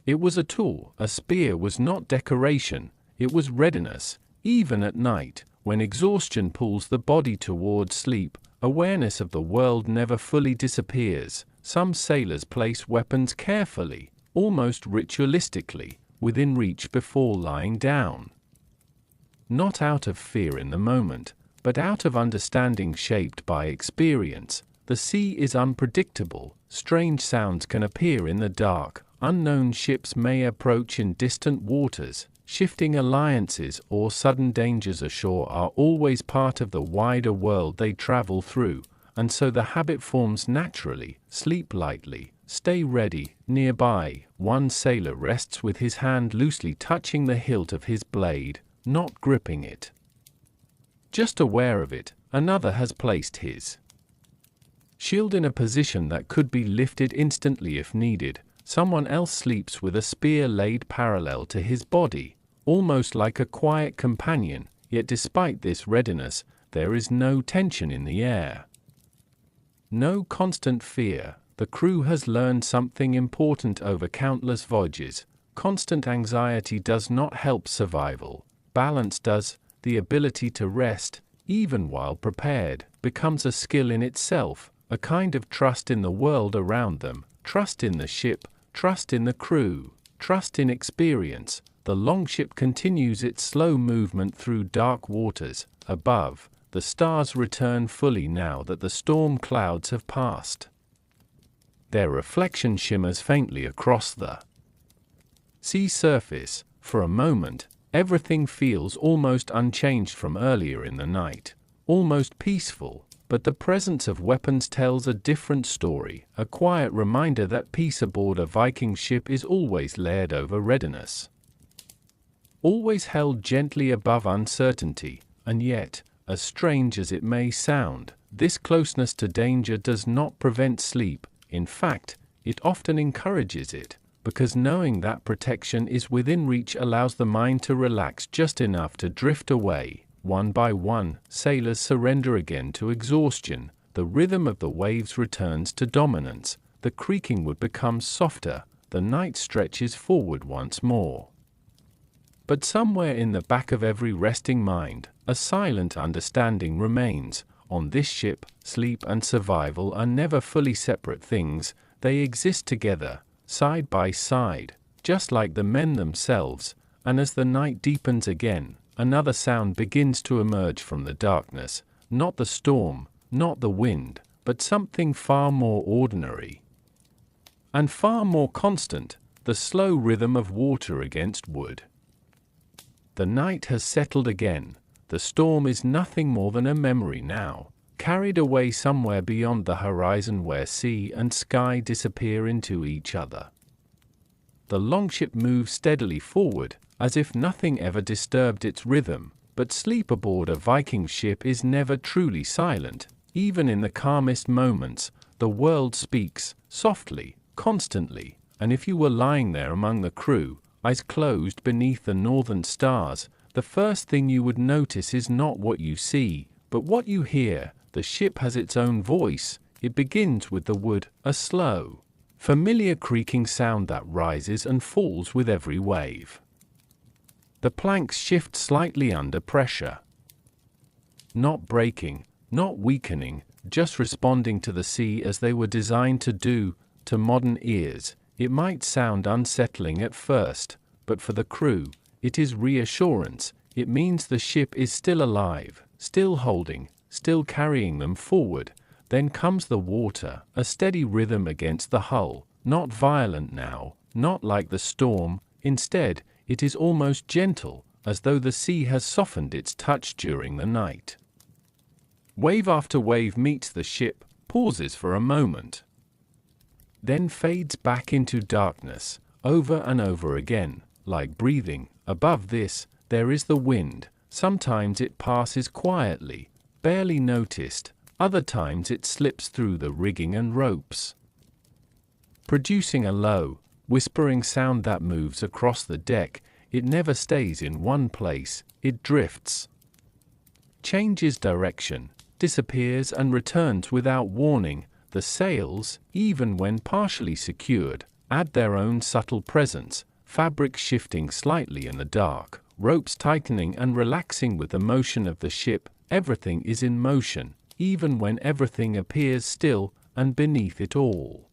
A: It was a tool. A spear was not decoration. it was readiness, even at night, when exhaustion pulls the body toward sleep. Awareness of the world never fully disappears. Some sailors place weapons carefully, almost ritualistically, within reach before lying down. Not out of fear in the moment, but out of understanding shaped by experience. The sea is unpredictable. Strange sounds can appear in the dark. Unknown ships may approach in distant waters. Shifting alliances or sudden dangers ashore are always part of the wider world they travel through, and so the habit forms naturally. Sleep lightly, stay ready. Nearby, one sailor rests with his hand loosely touching the hilt of his blade, not gripping it. Just aware of it, another has placed his shield in a position that could be lifted instantly if needed. Someone else sleeps with a spear laid parallel to his body, almost like a quiet companion, yet despite this readiness, there is no tension in the air. No constant fear. The crew has learned something important over countless voyages. Constant anxiety does not help survival. Balance does. The ability to rest, even while prepared, becomes a skill in itself, a kind of trust in the world around them, trust in the ship, trust in the crew, trust in experience. The longship continues its slow movement through dark waters. Above, the stars return fully now that the storm clouds have passed. Their reflection shimmers faintly across the sea surface. For a moment, everything feels almost unchanged from earlier in the night, almost peaceful, but the presence of weapons tells a different story, a quiet reminder that peace aboard a Viking ship is always layered over readiness, always held gently above uncertainty. And yet, as strange as it may sound, this closeness to danger does not prevent sleep. In fact, it often encourages it, because knowing that protection is within reach allows the mind to relax just enough to drift away. One by one, sailors surrender again to exhaustion. The rhythm of the waves returns to dominance. The creaking wood becomes softer. The night stretches forward once more. But somewhere in the back of every resting mind, a silent understanding remains. On this ship, sleep and survival are never fully separate things. They exist together, side by side, just like the men themselves. And as the night deepens again, another sound begins to emerge from the darkness. Not the storm, not the wind, but something far more ordinary and far more constant, the slow rhythm of water against wood. The night has settled again. The storm is nothing more than a memory now, carried away somewhere beyond the horizon where sea and sky disappear into each other. The longship moves steadily forward, as if nothing ever disturbed its rhythm, but sleep aboard a Viking ship is never truly silent. Even in the calmest moments, the world speaks, softly, constantly, and if you were lying there among the crew, eyes closed beneath the northern stars, the first thing you would notice is not what you see, but what you hear. The ship has its own voice. It begins with the wood, a slow, familiar creaking sound that rises and falls with every wave. The planks shift slightly under pressure. Not breaking, not weakening, just responding to the sea as they were designed to do. To modern ears, it might sound unsettling at first, but for the crew, it is reassurance. It means the ship is still alive, still holding, still carrying them forward. Then comes the water, a steady rhythm against the hull, not violent now, not like the storm. Instead, it is almost gentle, as though the sea has softened its touch during the night. Wave after wave meets the ship, pauses for a moment, then fades back into darkness, over and over again, like breathing. Above this, there is the wind. Sometimes it passes quietly, barely noticed. Other times it slips through the rigging and ropes, producing a low, whispering sound that moves across the deck. It never stays in one place. It drifts, changes direction, disappears and returns without warning. The sails, even when partially secured, add their own subtle presence, fabric shifting slightly in the dark, ropes tightening and relaxing with the motion of the ship. Everything is in motion, even when everything appears still, and beneath it all,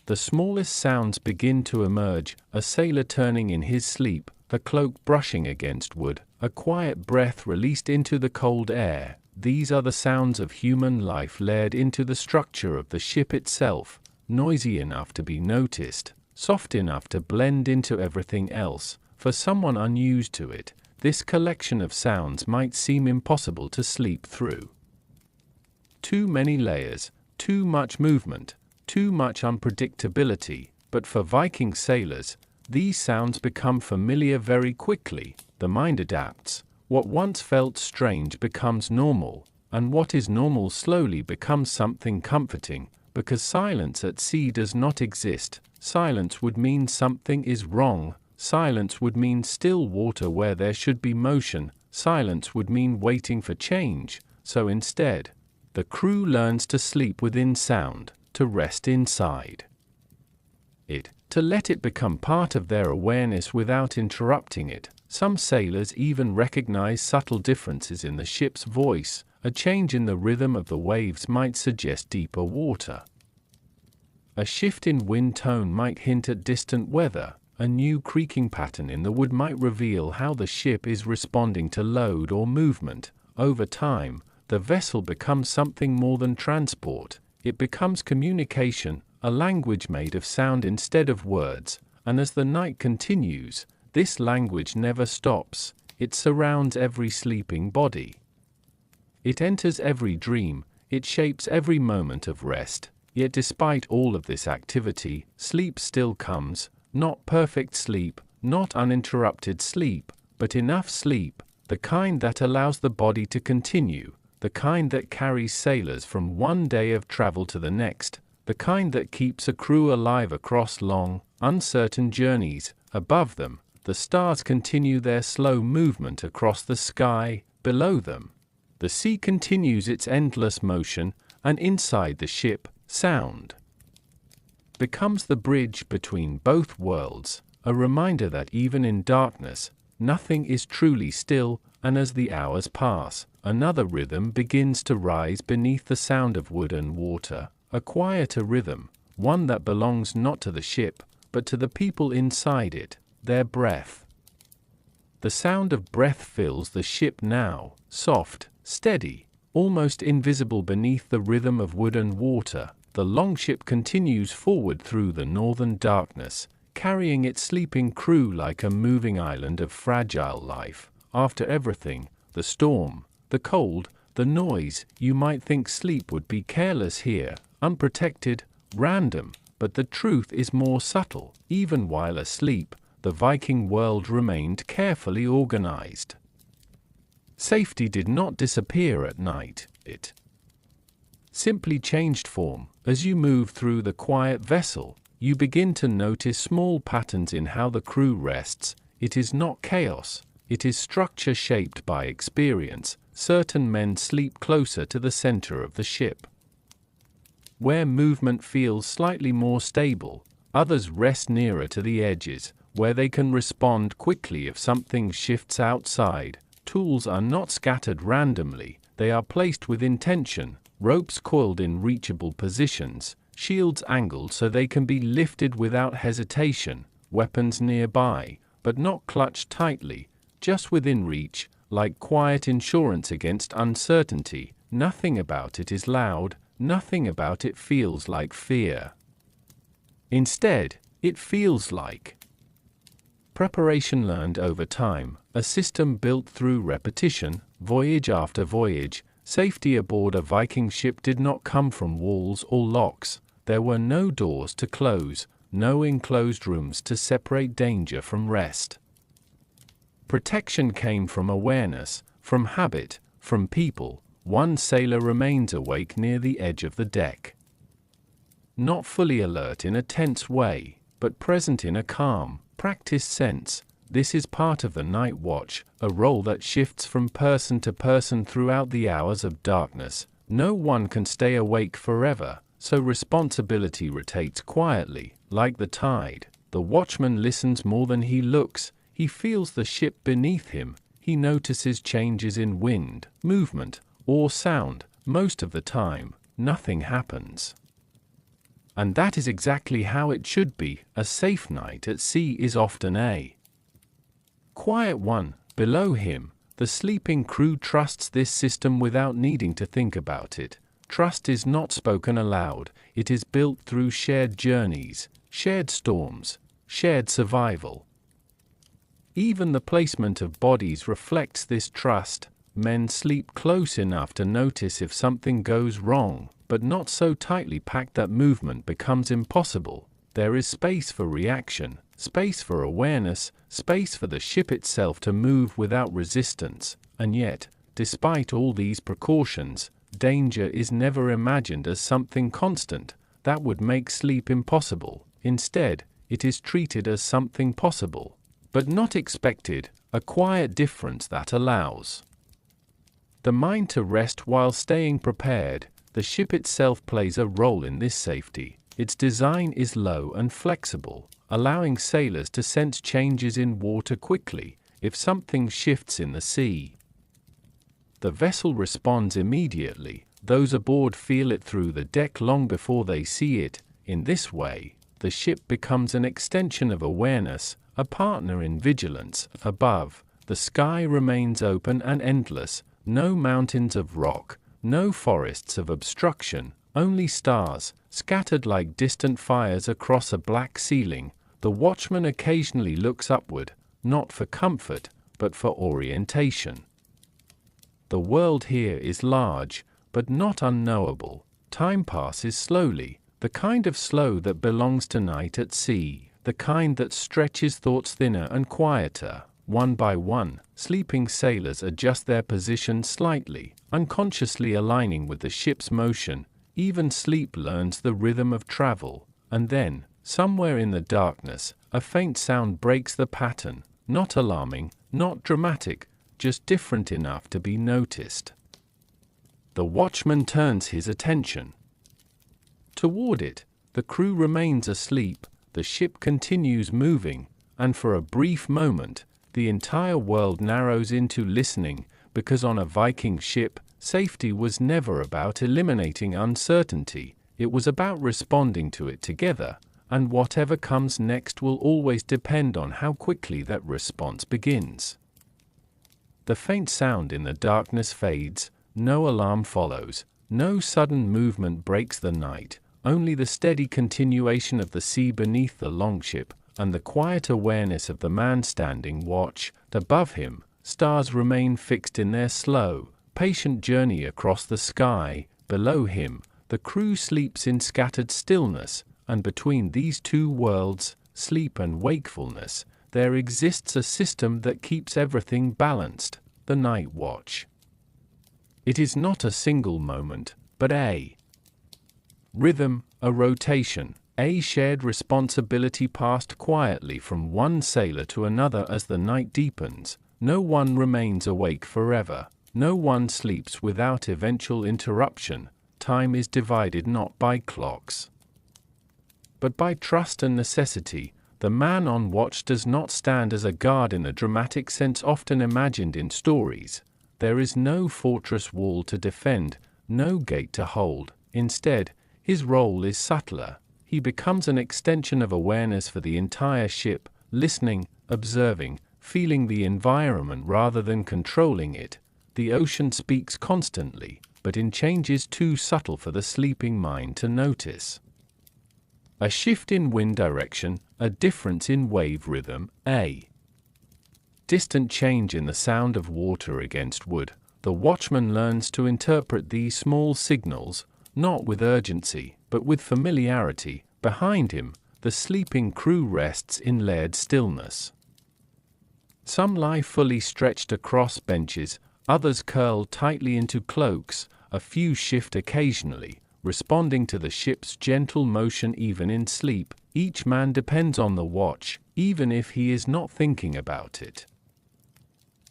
A: the smallest sounds begin to emerge: a sailor turning in his sleep, the cloak brushing against wood, a quiet breath released into the cold air. These are the sounds of human life layered into the structure of the ship itself, noisy enough to be noticed, soft enough to blend into everything else. For someone unused to it, this collection of sounds might seem impossible to sleep through. Too many layers, too much movement, too much unpredictability, but for Viking sailors, these sounds become familiar very quickly. The mind adapts. What once felt strange becomes normal, and what is normal slowly becomes something comforting, because silence at sea does not exist. Silence would mean something is wrong. Silence would mean still water where there should be motion. Silence would mean waiting for change. So instead, the crew learns to sleep within sound, to rest inside it, to let it become part of their awareness without interrupting it. Some sailors even recognize subtle differences in the ship's voice. A change in the rhythm of the waves might suggest deeper water. A shift in wind tone might hint at distant weather. A new creaking pattern in the wood might reveal how the ship is responding to load or movement. Over time, the vessel becomes something more than transport. It becomes communication, a language made of sound instead of words, and as the night continues, this language never stops. It surrounds every sleeping body. It enters every dream. It shapes every moment of rest. Yet despite all of this activity, sleep still comes. Not perfect sleep, not uninterrupted sleep, but enough sleep, the kind that allows the body to continue, the kind that carries sailors from one day of travel to the next, the kind that keeps a crew alive across long, uncertain journeys. Above them, the stars continue their slow movement across the sky. Below them, the sea continues its endless motion, and inside the ship, sound becomes the bridge between both worlds, a reminder that even in darkness, nothing is truly still, and as the hours pass, another rhythm begins to rise beneath the sound of wood and water, a quieter rhythm, one that belongs not to the ship, but to the people inside it, their breath. The sound of breath fills the ship now, soft, steady, almost invisible beneath the rhythm of wood and water. The longship continues forward through the northern darkness, carrying its sleeping crew like a moving island of fragile life. After everything, the storm, the cold, the noise, you might think sleep would be careless here, unprotected, random, but the truth is more subtle. Even while asleep, the Viking world remained carefully organized. Safety did not disappear at night, it simply changed form. As you move through the quiet vessel, you begin to notice small patterns in how the crew rests. It is not chaos, it is structure shaped by experience. Certain men sleep closer to the center of the ship, where movement feels slightly more stable. Others rest nearer to the edges, where they can respond quickly if something shifts outside. Tools are not scattered randomly, they are placed with intention. Ropes coiled in reachable positions, shields angled so they can be lifted without hesitation, weapons nearby, but not clutched tightly, just within reach, like quiet insurance against uncertainty. Nothing about it is loud, nothing about it feels like fear. Instead, it feels like preparation learned over time, a system built through repetition, voyage after voyage. Safety aboard a Viking ship did not come from walls or locks. There were no doors to close, no enclosed rooms to separate danger from rest. Protection came from awareness, from habit, from people. One sailor remains awake near the edge of the deck, not fully alert in a tense way, but present in a calm, practiced sense. This is part of the night watch, a role that shifts from person to person throughout the hours of darkness. No one can stay awake forever, so responsibility rotates quietly, like the tide. The watchman listens more than he looks. He feels the ship beneath him, he notices changes in wind, movement, or sound. Most of the time, nothing happens. And that is exactly how it should be. A safe night at sea is often a quiet one. Below him, the sleeping crew trusts this system without needing to think about it. Trust is not spoken aloud, it is built through shared journeys, shared storms, shared survival. Even the placement of bodies reflects this trust. Men sleep close enough to notice if something goes wrong, but not so tightly packed that movement becomes impossible. There is space for reaction, space for awareness, space for the ship itself to move without resistance. And yet, despite all these precautions, danger is never imagined as something constant that would make sleep impossible. Instead, it is treated as something possible, but not expected, a quiet difference that allows the mind to rest while staying prepared. The ship itself plays a role in this safety. Its design is low and flexible, allowing sailors to sense changes in water quickly. If something shifts in the sea, the vessel responds immediately. Those aboard feel it through the deck long before they see it. In this way, the ship becomes an extension of awareness, a partner in vigilance. Above, the sky remains open and endless. No mountains of rock, no forests of obstruction, only stars, scattered like distant fires across a black ceiling. The watchman occasionally looks upward, not for comfort, but for orientation. The world here is large, but not unknowable. Time passes slowly, the kind of slow that belongs to night at sea, the kind that stretches thoughts thinner and quieter. One by one, sleeping sailors adjust their position slightly, unconsciously aligning with the ship's motion. Even sleep learns the rhythm of travel. And then, somewhere in the darkness, a faint sound breaks the pattern, not alarming, not dramatic, just different enough to be noticed. The watchman turns his attention toward it. The crew remains asleep, the ship continues moving, and for a brief moment, the entire world narrows into listening, because on a Viking ship, safety was never about eliminating uncertainty, it was about responding to it together, and whatever comes next will always depend on how quickly that response begins. The faint sound in the darkness fades, no alarm follows, no sudden movement breaks the night, only the steady continuation of the sea beneath the longship, and the quiet awareness of the man standing watch. Above him, stars remain fixed in their slow, patient journey across the sky. Below him, the crew sleeps in scattered stillness, and between these two worlds, sleep and wakefulness, there exists a system that keeps everything balanced, the night watch. It is not a single moment, but a rhythm, a rotation, a shared responsibility passed quietly from one sailor to another as the night deepens. No one remains awake forever. No one sleeps without eventual interruption. Time is divided not by clocks, but by trust and necessity. The man on watch does not stand as a guard in the dramatic sense often imagined in stories. There is no fortress wall to defend, no gate to hold. Instead, his role is subtler. He becomes an extension of awareness for the entire ship, listening, observing, feeling the environment rather than controlling it. The ocean speaks constantly, but in changes too subtle for the sleeping mind to notice. A shift in wind direction, a difference in wave rhythm, a distant change in the sound of water against wood. The watchman learns to interpret these small signals, not with urgency, but with familiarity. Behind him, the sleeping crew rests in layered stillness. Some lie fully stretched across benches, others curl tightly into cloaks, a few shift occasionally, responding to the ship's gentle motion even in sleep. Each man depends on the watch, even if he is not thinking about it.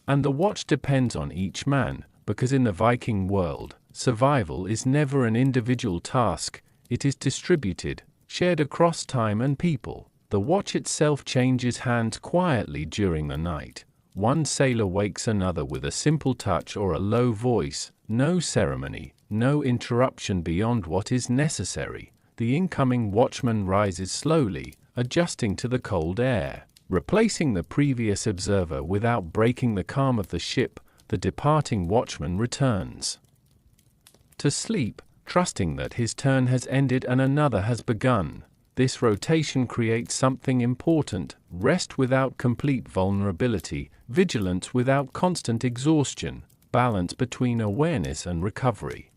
A: And the watch depends on each man, because in the Viking world, survival is never an individual task, it is distributed, shared across time and people. The watch itself changes hands quietly during the night. One sailor wakes another with a simple touch or a low voice, no ceremony, no interruption beyond what is necessary. The incoming watchman rises slowly, adjusting to the cold air. Replacing the previous observer without breaking the calm of the ship, the departing watchman returns to sleep, trusting that his turn has ended and another has begun. This rotation creates something important: rest without complete vulnerability, vigilance without constant exhaustion, balance between awareness and recovery.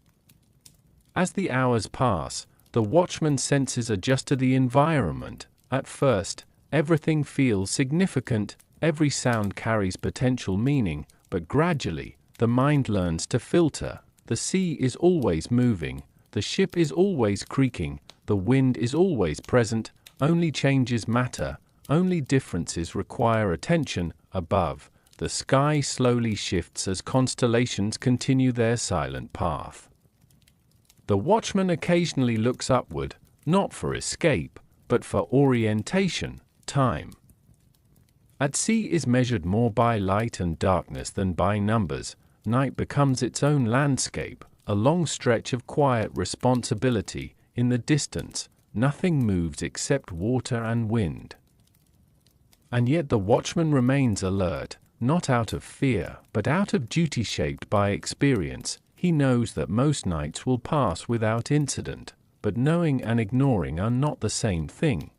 A: As the hours pass, the watchman's senses adjust to the environment. At first, everything feels significant, every sound carries potential meaning, but gradually, the mind learns to filter. The sea is always moving, the ship is always creaking, the wind is always present, only changes matter, only differences require attention. Above, the sky slowly shifts as constellations continue their silent path. The watchman occasionally looks upward, not for escape, but for orientation, time. At sea is measured more by light and darkness than by numbers. Night becomes its own landscape, a long stretch of quiet responsibility. In the distance, nothing moves except water and wind. And yet the watchman remains alert, not out of fear, but out of duty shaped by experience. He knows that most nights will pass without incident, but knowing and ignoring are not the same thing.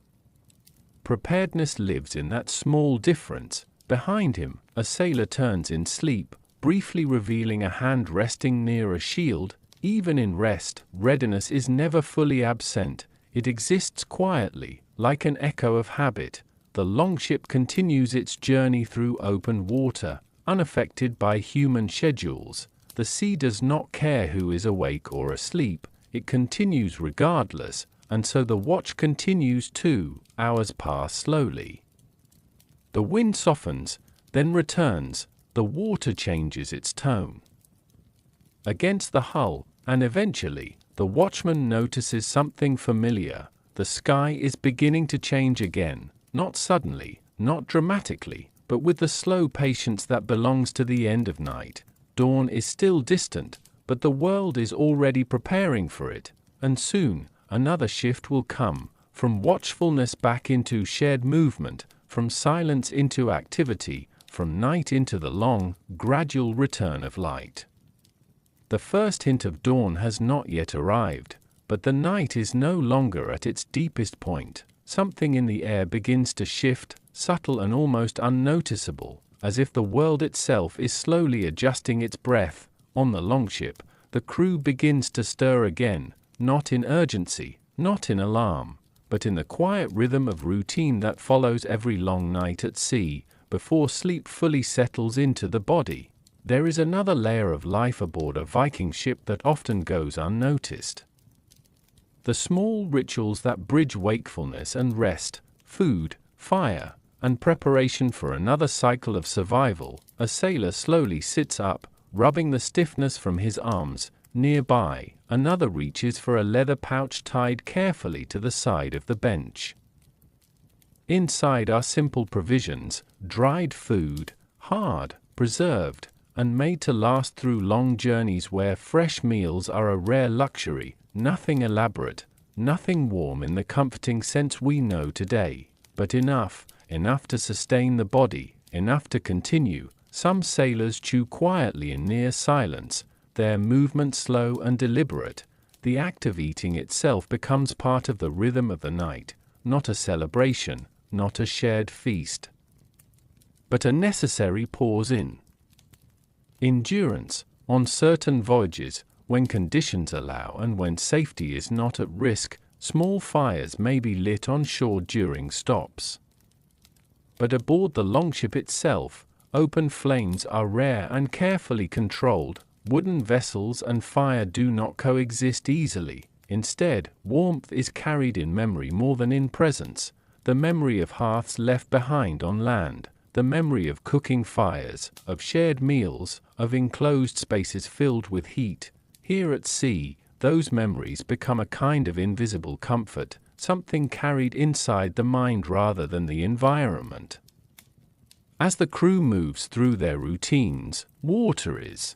A: Preparedness lives in that small difference. Behind him, a sailor turns in sleep, briefly revealing a hand resting near a shield. Even in rest, readiness is never fully absent. It exists quietly, like an echo of habit. The longship continues its journey through open water, unaffected by human schedules. The sea does not care who is awake or asleep. It continues regardless, and so the watch continues too. Hours pass slowly. The wind softens, then returns. The water changes its tone against the hull, and eventually, the watchman notices something familiar. The sky is beginning to change again, not suddenly, not dramatically, but with the slow patience that belongs to the end of night. Dawn is still distant, but the world is already preparing for it, and soon, another shift will come, from watchfulness back into shared movement, from silence into activity, from night into the long, gradual return of light. The first hint of dawn has not yet arrived, but the night is no longer at its deepest point. Something in the air begins to shift, subtle and almost unnoticeable, as if the world itself is slowly adjusting its breath. On the longship, the crew begins to stir again, not in urgency, not in alarm, but in the quiet rhythm of routine that follows every long night at sea, before sleep fully settles into the body. There is another layer of life aboard a Viking ship that often goes unnoticed. The small rituals that bridge wakefulness and rest, food, fire, and preparation for another cycle of survival. A sailor slowly sits up, rubbing the stiffness from his arms. Nearby, another reaches for a leather pouch tied carefully to the side of the bench. Inside are simple provisions: dried food, hard, preserved, and made to last through long journeys where fresh meals are a rare luxury. Nothing elaborate, nothing warm in the comforting sense we know today, but enough to sustain the body, enough to continue. Some sailors chew quietly in near silence, their movements slow and deliberate. The act of eating itself becomes part of the rhythm of the night, not a celebration, not a shared feast, but a necessary pause in endurance. On certain voyages, when conditions allow and when safety is not at risk, small fires may be lit on shore during stops. But aboard the longship itself, open flames are rare and carefully controlled. Wooden vessels and fire do not coexist easily. Instead, warmth is carried in memory more than in presence. The memory of hearths left behind on land, the memory of cooking fires, of shared meals, of enclosed spaces filled with heat. Here at sea, those memories become a kind of invisible comfort. something carried inside the mind rather than the environment. As the crew moves through their routines, water is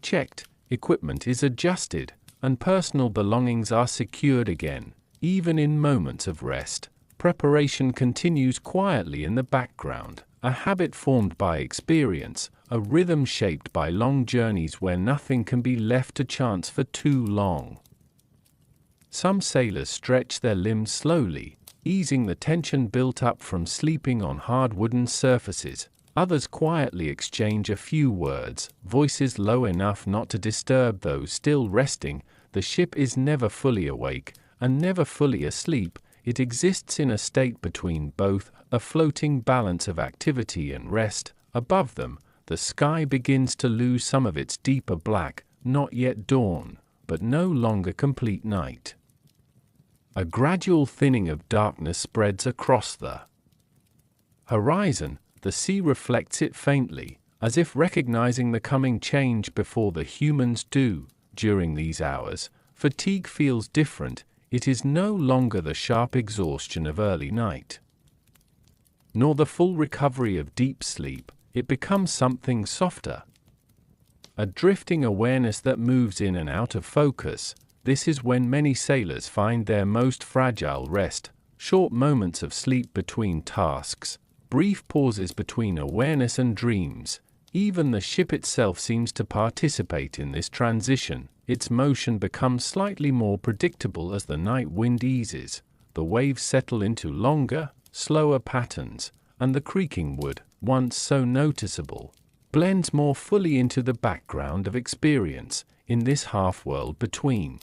A: checked, equipment is adjusted, and personal belongings are secured again. Even in moments of rest, preparation continues quietly in the background, a habit formed by experience, a rhythm shaped by long journeys where nothing can be left to chance for too long. Some sailors stretch their limbs slowly, easing the tension built up from sleeping on hard wooden surfaces. Others quietly exchange a few words, voices low enough not to disturb those still resting. The ship is never fully awake and never fully asleep. It exists in a state between both, a floating balance of activity and rest. Above them, the sky begins to lose some of its deeper black, not yet dawn, but no longer complete night. A gradual thinning of darkness spreads across the horizon. The sea reflects it faintly, as if recognizing the coming change before the humans do. During these hours, fatigue feels different. It is no longer the sharp exhaustion of early night, nor the full recovery of deep sleep. It becomes something softer, a drifting awareness that moves in and out of focus. This is when many sailors find their most fragile rest, short moments of sleep between tasks, brief pauses between awareness and dreams. Even the ship itself seems to participate in this transition. Its motion becomes slightly more predictable as the night wind eases, the waves settle into longer, slower patterns, and the creaking wood, once so noticeable, blends more fully into the background of experience. In this half-world between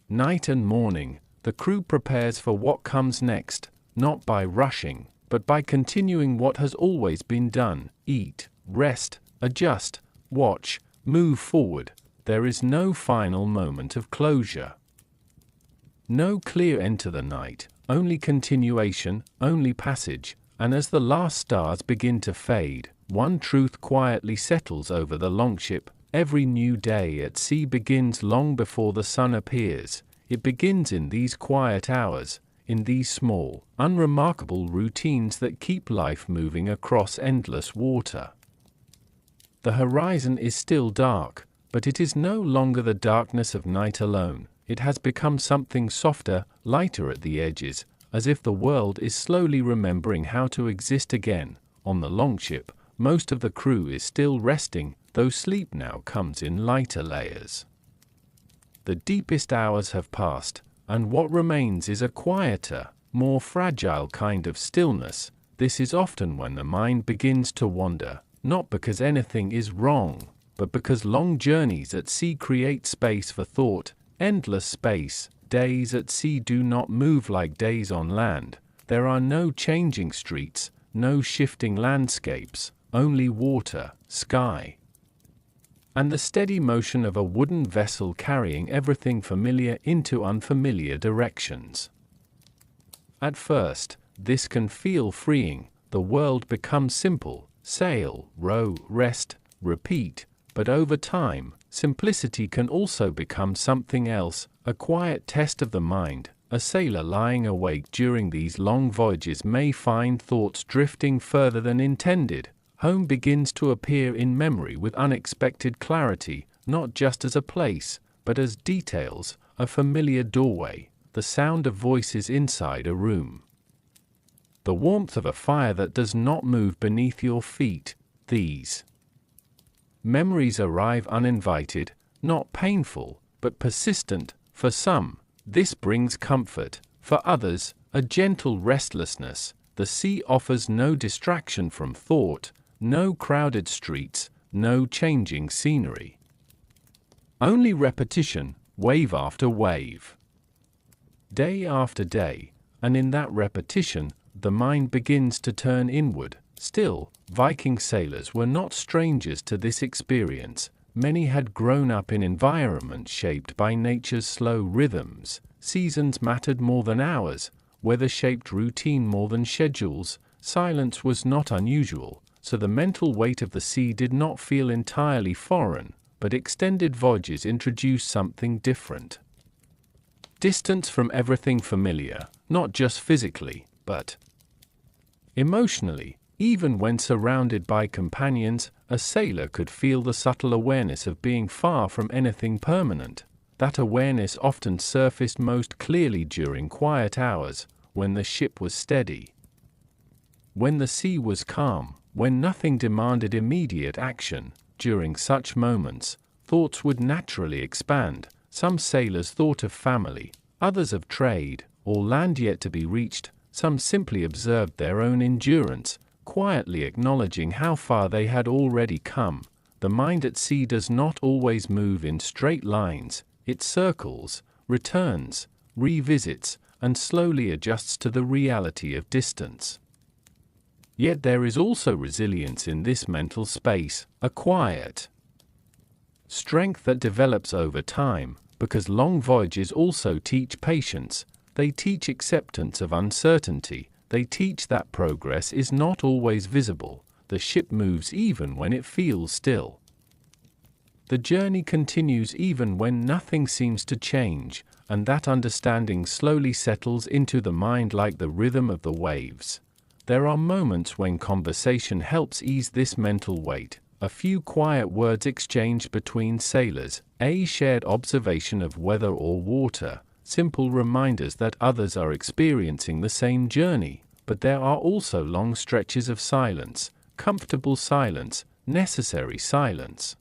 A: night and morning, the crew prepares for what comes next, not by rushing, but by continuing what has always been done: eat, rest, adjust, watch, move forward. There is no final moment of closure, no clear end to the night, only continuation, only passage. And as the last stars begin to fade, one truth quietly settles over the longship: every new day at sea begins long before the sun appears. It begins in these quiet hours, in these small, unremarkable routines that keep life moving across endless water. The horizon is still dark, but it is no longer the darkness of night alone. It has become something softer, lighter at the edges, as if the world is slowly remembering how to exist again. On the longship, most of the crew is still resting, though sleep now comes in lighter layers. The deepest hours have passed, and what remains is a quieter, more fragile kind of stillness. This is often when the mind begins to wander, not because anything is wrong, but because long journeys at sea create space for thought, endless space. Days at sea do not move like days on land. There are no changing streets, no shifting landscapes, only water, sky, and the steady motion of a wooden vessel carrying everything familiar into unfamiliar directions. At first, this can feel freeing. The world becomes simple: sail, row, rest, repeat. But over time, simplicity can also become something else, a quiet test of the mind. A sailor lying awake during these long voyages may find thoughts drifting further than intended. Home begins to appear in memory with unexpected clarity, not just as a place, but as details: a familiar doorway, the sound of voices inside a room, the warmth of a fire that does not move beneath your feet. These memories arrive uninvited, not painful, but persistent. For some, this brings comfort. For others, a gentle restlessness. The sea offers no distraction from thought, no crowded streets, no changing scenery. Only repetition, wave after wave, day after day, and in that repetition, the mind begins to turn inward. Still, Viking sailors were not strangers to this experience. Many had grown up in environments shaped by nature's slow rhythms. Seasons mattered more than hours, weather shaped routine more than schedules. Silence was not unusual, so the mental weight of the sea did not feel entirely foreign. But extended voyages introduced something different. Distance from everything familiar, not just physically, but emotionally. Even when surrounded by companions, a sailor could feel the subtle awareness of being far from anything permanent. That awareness often surfaced most clearly during quiet hours, when the ship was steady, when the sea was calm, when nothing demanded immediate action. During such moments, thoughts would naturally expand. Some sailors thought of family, others of trade, or land yet to be reached. Some simply observed their own endurance, quietly acknowledging how far they had already come. The mind at sea does not always move in straight lines. It circles, returns, revisits, and slowly adjusts to the reality of distance. Yet there is also resilience in this mental space, a quiet strength that develops over time, because long voyages also teach patience. They teach acceptance of uncertainty. They teach that progress is not always visible. The ship moves even when it feels still. The journey continues even when nothing seems to change, and that understanding slowly settles into the mind like the rhythm of the waves. There are moments when conversation helps ease this mental weight. A few quiet words exchanged between sailors, a shared observation of weather or water, simple reminders that others are experiencing the same journey. But there are also long stretches of silence, comfortable silence, necessary silence.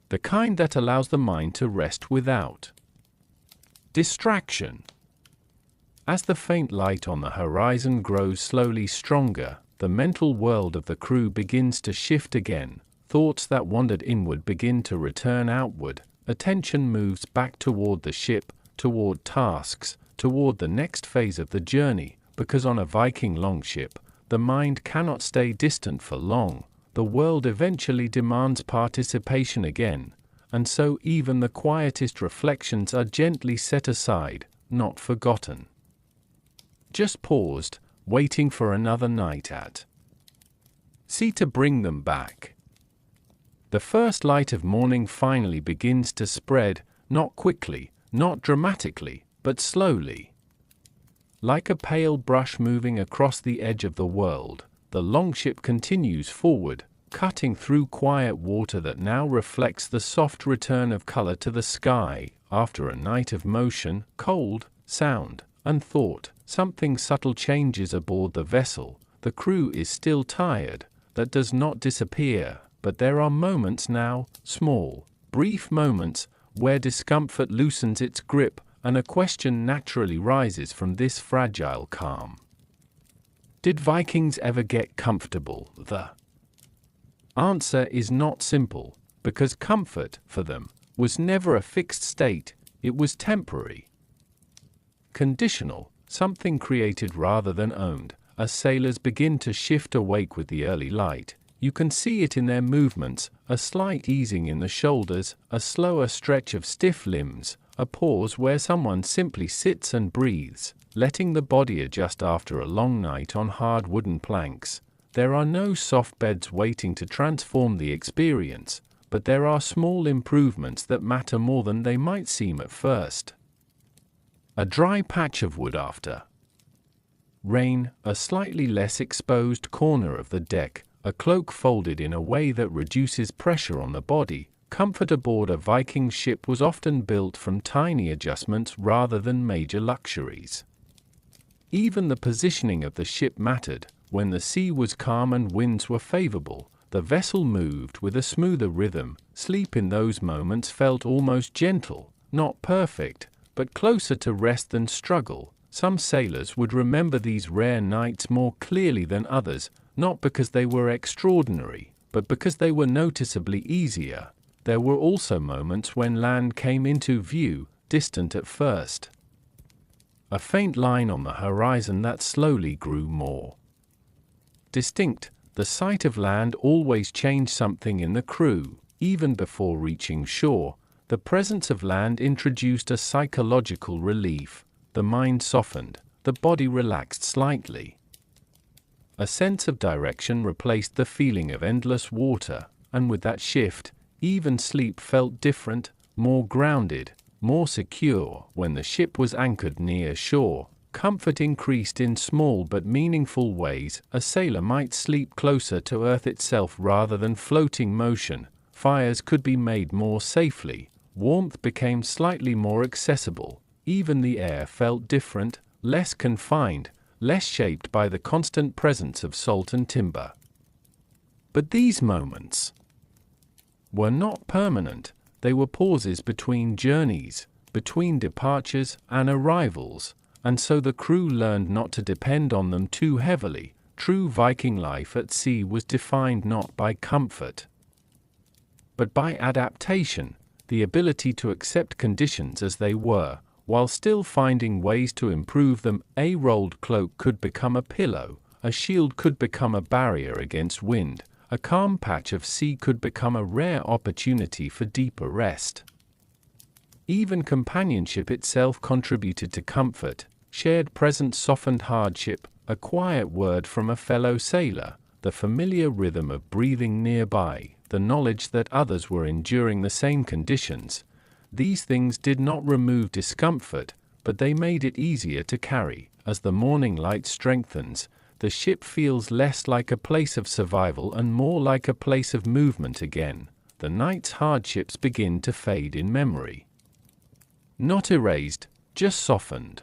A: The kind that allows the mind to rest without distraction. As the faint light on the horizon grows slowly stronger, the mental world of the crew begins to shift again. Thoughts that wandered inward begin to return outward. Attention moves back toward the ship, toward tasks, toward the next phase of the journey, because on a Viking longship, the mind cannot stay distant for long. The world eventually demands participation again, and so even the quietest reflections are gently set aside, not forgotten. Just paused, waiting for another night at sea to bring them back. The first light of morning finally begins to spread, not quickly, not dramatically, but slowly. Like a pale brush moving across the edge of the world, the longship continues forward, cutting through quiet water that now reflects the soft return of color to the sky. After a night of motion, cold, sound, and thought, something subtle changes aboard the vessel. The crew is still tired. That does not disappear, but there are moments now, small, brief moments, where discomfort loosens its grip, and a question naturally rises from this fragile calm. Did Vikings ever get comfortable? The answer is not simple, because comfort, for them, was never a fixed state. It was temporary, conditional, something created rather than owned. As sailors begin to shift awake with the early light, you can see it in their movements, a slight easing in the shoulders, a slower stretch of stiff limbs, a pause where someone simply sits and breathes, letting the body adjust after a long night on hard wooden planks. There are no soft beds waiting to transform the experience, but there are small improvements that matter more than they might seem at first. A dry patch of wood after rain, a slightly less exposed corner of the deck, a cloak folded in a way that reduces pressure on the body. Comfort aboard a Viking ship was often built from tiny adjustments rather than major luxuries. Even the positioning of the ship mattered. When the sea was calm and winds were favorable, the vessel moved with a smoother rhythm. Sleep in those moments felt almost gentle, not perfect, but closer to rest than struggle. Some sailors would remember these rare nights more clearly than others, not because they were extraordinary, but because they were noticeably easier. There were also moments when land came into view, distant at first. A faint line on the horizon that slowly grew more distinct. The sight of land always changed something in the crew. Even before reaching shore, the presence of land introduced a psychological relief. The mind softened, the body relaxed slightly. A sense of direction replaced the feeling of endless water, and with that shift, even sleep felt different, more grounded, more secure. When the ship was anchored near shore, comfort increased in small but meaningful ways. A sailor might sleep closer to Earth itself rather than floating motion. Fires could be made more safely. Warmth became slightly more accessible. Even the air felt different, less confined, less shaped by the constant presence of salt and timber. But these moments were not permanent. They were pauses between journeys, between departures and arrivals, and so the crew learned not to depend on them too heavily. True Viking life at sea was defined not by comfort, but by adaptation, the ability to accept conditions as they were, while still finding ways to improve them. A rolled cloak could become a pillow, a shield could become a barrier against wind, a calm patch of sea could become a rare opportunity for deeper rest. Even companionship itself contributed to comfort. Shared presence softened hardship, a quiet word from a fellow sailor, the familiar rhythm of breathing nearby, the knowledge that others were enduring the same conditions. These things did not remove discomfort, but they made it easier to carry. As the morning light strengthens, the ship feels less like a place of survival and more like a place of movement again. The night's hardships begin to fade in memory. Not erased, just softened.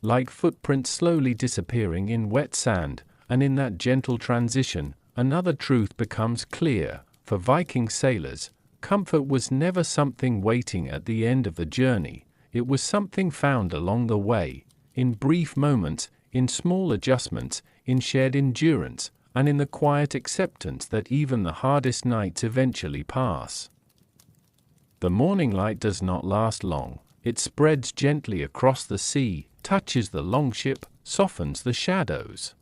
A: Like footprints slowly disappearing in wet sand, and in that gentle transition, another truth becomes clear. For Viking sailors, comfort was never something waiting at the end of the journey. It was something found along the way, in brief moments, in small adjustments, in shared endurance, and in the quiet acceptance that even the hardest nights eventually pass. The morning light does not last long. It spreads gently across the sea, touches the longship, softens the shadows,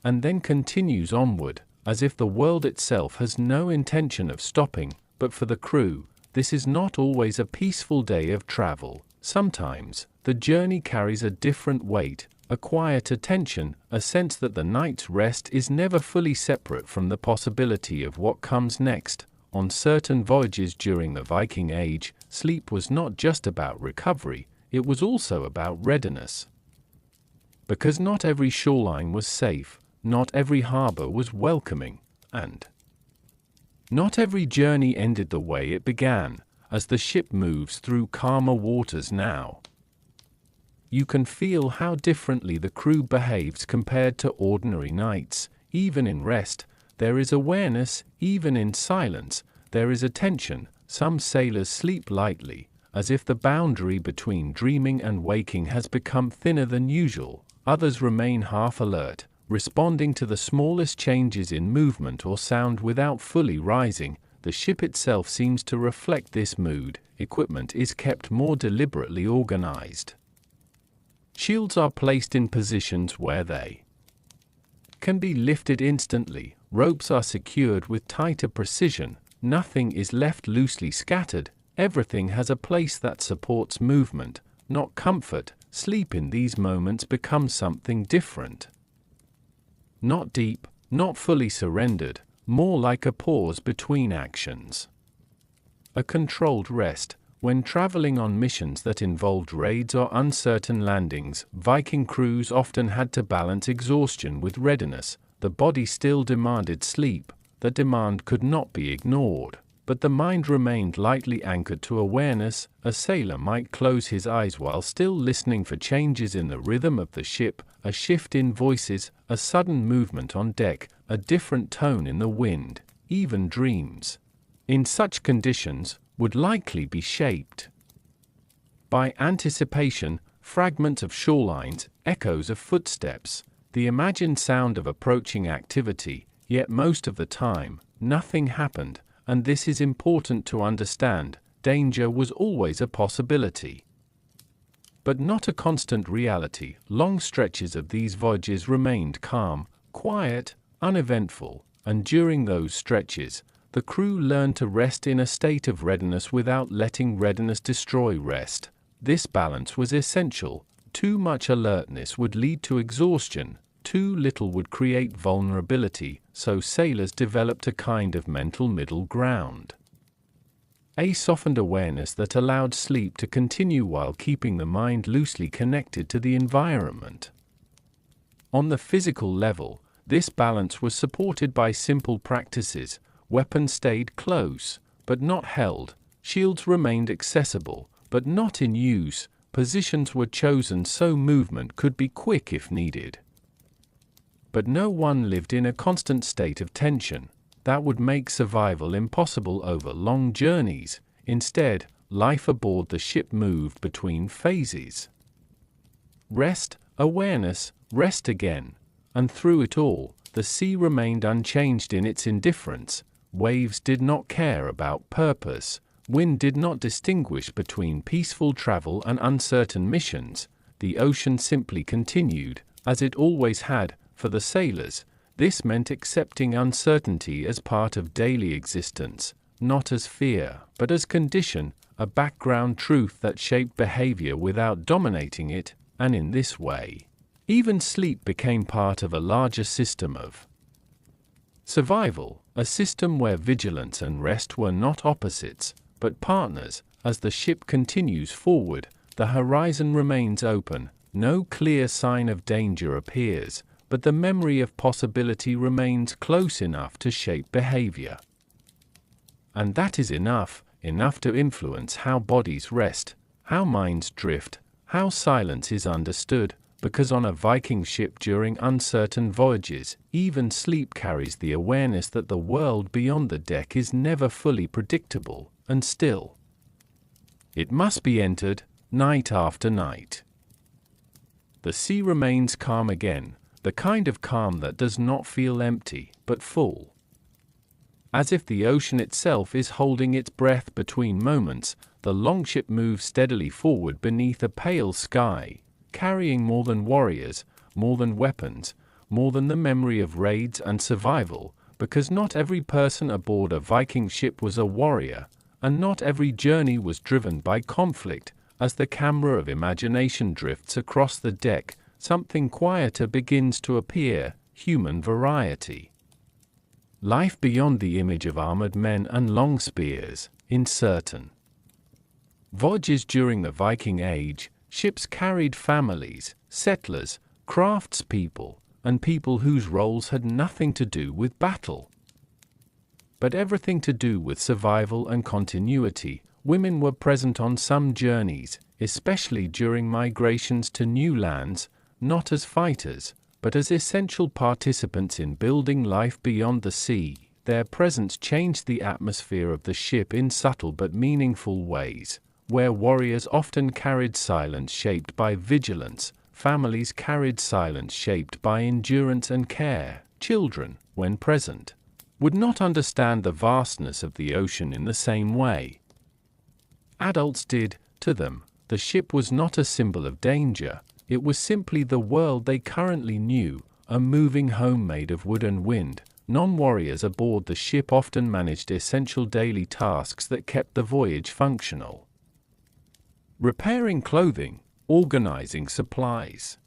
A: and then continues onward, as if the world itself has no intention of stopping. But for the crew, this is not always a peaceful day of travel. Sometimes, the journey carries a different weight, a quieter tension, a sense that the night's rest is never fully separate from the possibility of what comes next. On certain voyages during the Viking Age, sleep was not just about recovery, it was also about readiness. Because not every shoreline was safe, not every harbor was welcoming, and not every journey ended the way it began. As the ship moves through calmer waters now, you can feel how differently the crew behaves compared to ordinary nights. Even in rest, there is awareness. Even in silence, there is attention. Some sailors sleep lightly, as if the boundary between dreaming and waking has become thinner than usual. Others remain half alert, responding to the smallest changes in movement or sound without fully rising. The ship itself seems to reflect this mood. Equipment is kept more deliberately organized. Shields are placed in positions where they can be lifted instantly. Ropes are secured with tighter precision. Nothing is left loosely scattered. Everything has a place that supports movement, not comfort. Sleep in these moments becomes something different. Not deep, not fully surrendered, more like a pause between actions. A controlled rest. When traveling on missions that involved raids or uncertain landings, Viking crews often had to balance exhaustion with readiness. The body still demanded sleep. The demand could not be ignored, but the mind remained lightly anchored to awareness. A sailor might close his eyes while still listening for changes in the rhythm of the ship, a shift in voices, a sudden movement on deck, a different tone in the wind. Even dreams, in such conditions, would likely be shaped by anticipation, fragments of shorelines, echoes of footsteps, the imagined sound of approaching activity. Yet most of the time, nothing happened, and this is important to understand. Danger was always a possibility, but not a constant reality. Long stretches of these voyages remained calm, quiet, uneventful, and during those stretches, the crew learned to rest in a state of readiness without letting readiness destroy rest. This balance was essential. Too much alertness would lead to exhaustion, too little would create vulnerability, so sailors developed a kind of mental middle ground. A softened awareness that allowed sleep to continue while keeping the mind loosely connected to the environment. On the physical level, this balance was supported by simple practices. Weapons stayed close, but not held. Shields remained accessible, but not in use. Positions were chosen so movement could be quick if needed. But no one lived in a constant state of tension. That would make survival impossible over long journeys. Instead, life aboard the ship moved between phases. Rest, awareness, rest again. And through it all, the sea remained unchanged in its indifference. Waves did not care about purpose. Wind did not distinguish between peaceful travel and uncertain missions. The ocean simply continued, as it always had. For the sailors, this meant accepting uncertainty as part of daily existence, not as fear, but as condition, a background truth that shaped behavior without dominating it, and in this way, even sleep became part of a larger system of survival, a system where vigilance and rest were not opposites, but partners. As the ship continues forward, the horizon remains open, no clear sign of danger appears, but the memory of possibility remains close enough to shape behavior. And that is enough to influence how bodies rest, how minds drift, how silence is understood, because on a Viking ship during uncertain voyages, even sleep carries the awareness that the world beyond the deck is never fully predictable and still. It must be entered, night after night. The sea remains calm again, the kind of calm that does not feel empty, but full. As if the ocean itself is holding its breath between moments, the longship moves steadily forward beneath a pale sky, carrying more than warriors, more than weapons, more than the memory of raids and survival, because not every person aboard a Viking ship was a warrior, and not every journey was driven by conflict. As the camera of imagination drifts across the deck, something quieter begins to appear, human variety. Life beyond the image of armored men and long spears, in certain voyages during the Viking Age, ships carried families, settlers, craftspeople, and people whose roles had nothing to do with battle, but everything to do with survival and continuity. Women were present on some journeys, especially during migrations to new lands, not as fighters, but as essential participants in building life beyond the sea. Their presence changed the atmosphere of the ship in subtle but meaningful ways. Where warriors often carried silence shaped by vigilance, families carried silence shaped by endurance and care. Children, when present, would not understand the vastness of the ocean in the same way adults did. To them, the ship was not a symbol of danger. It was simply the world they currently knew, a moving home made of wood and wind. Non-warriors aboard the ship often managed essential daily tasks that kept the voyage functional. Repairing clothing, organizing supplies,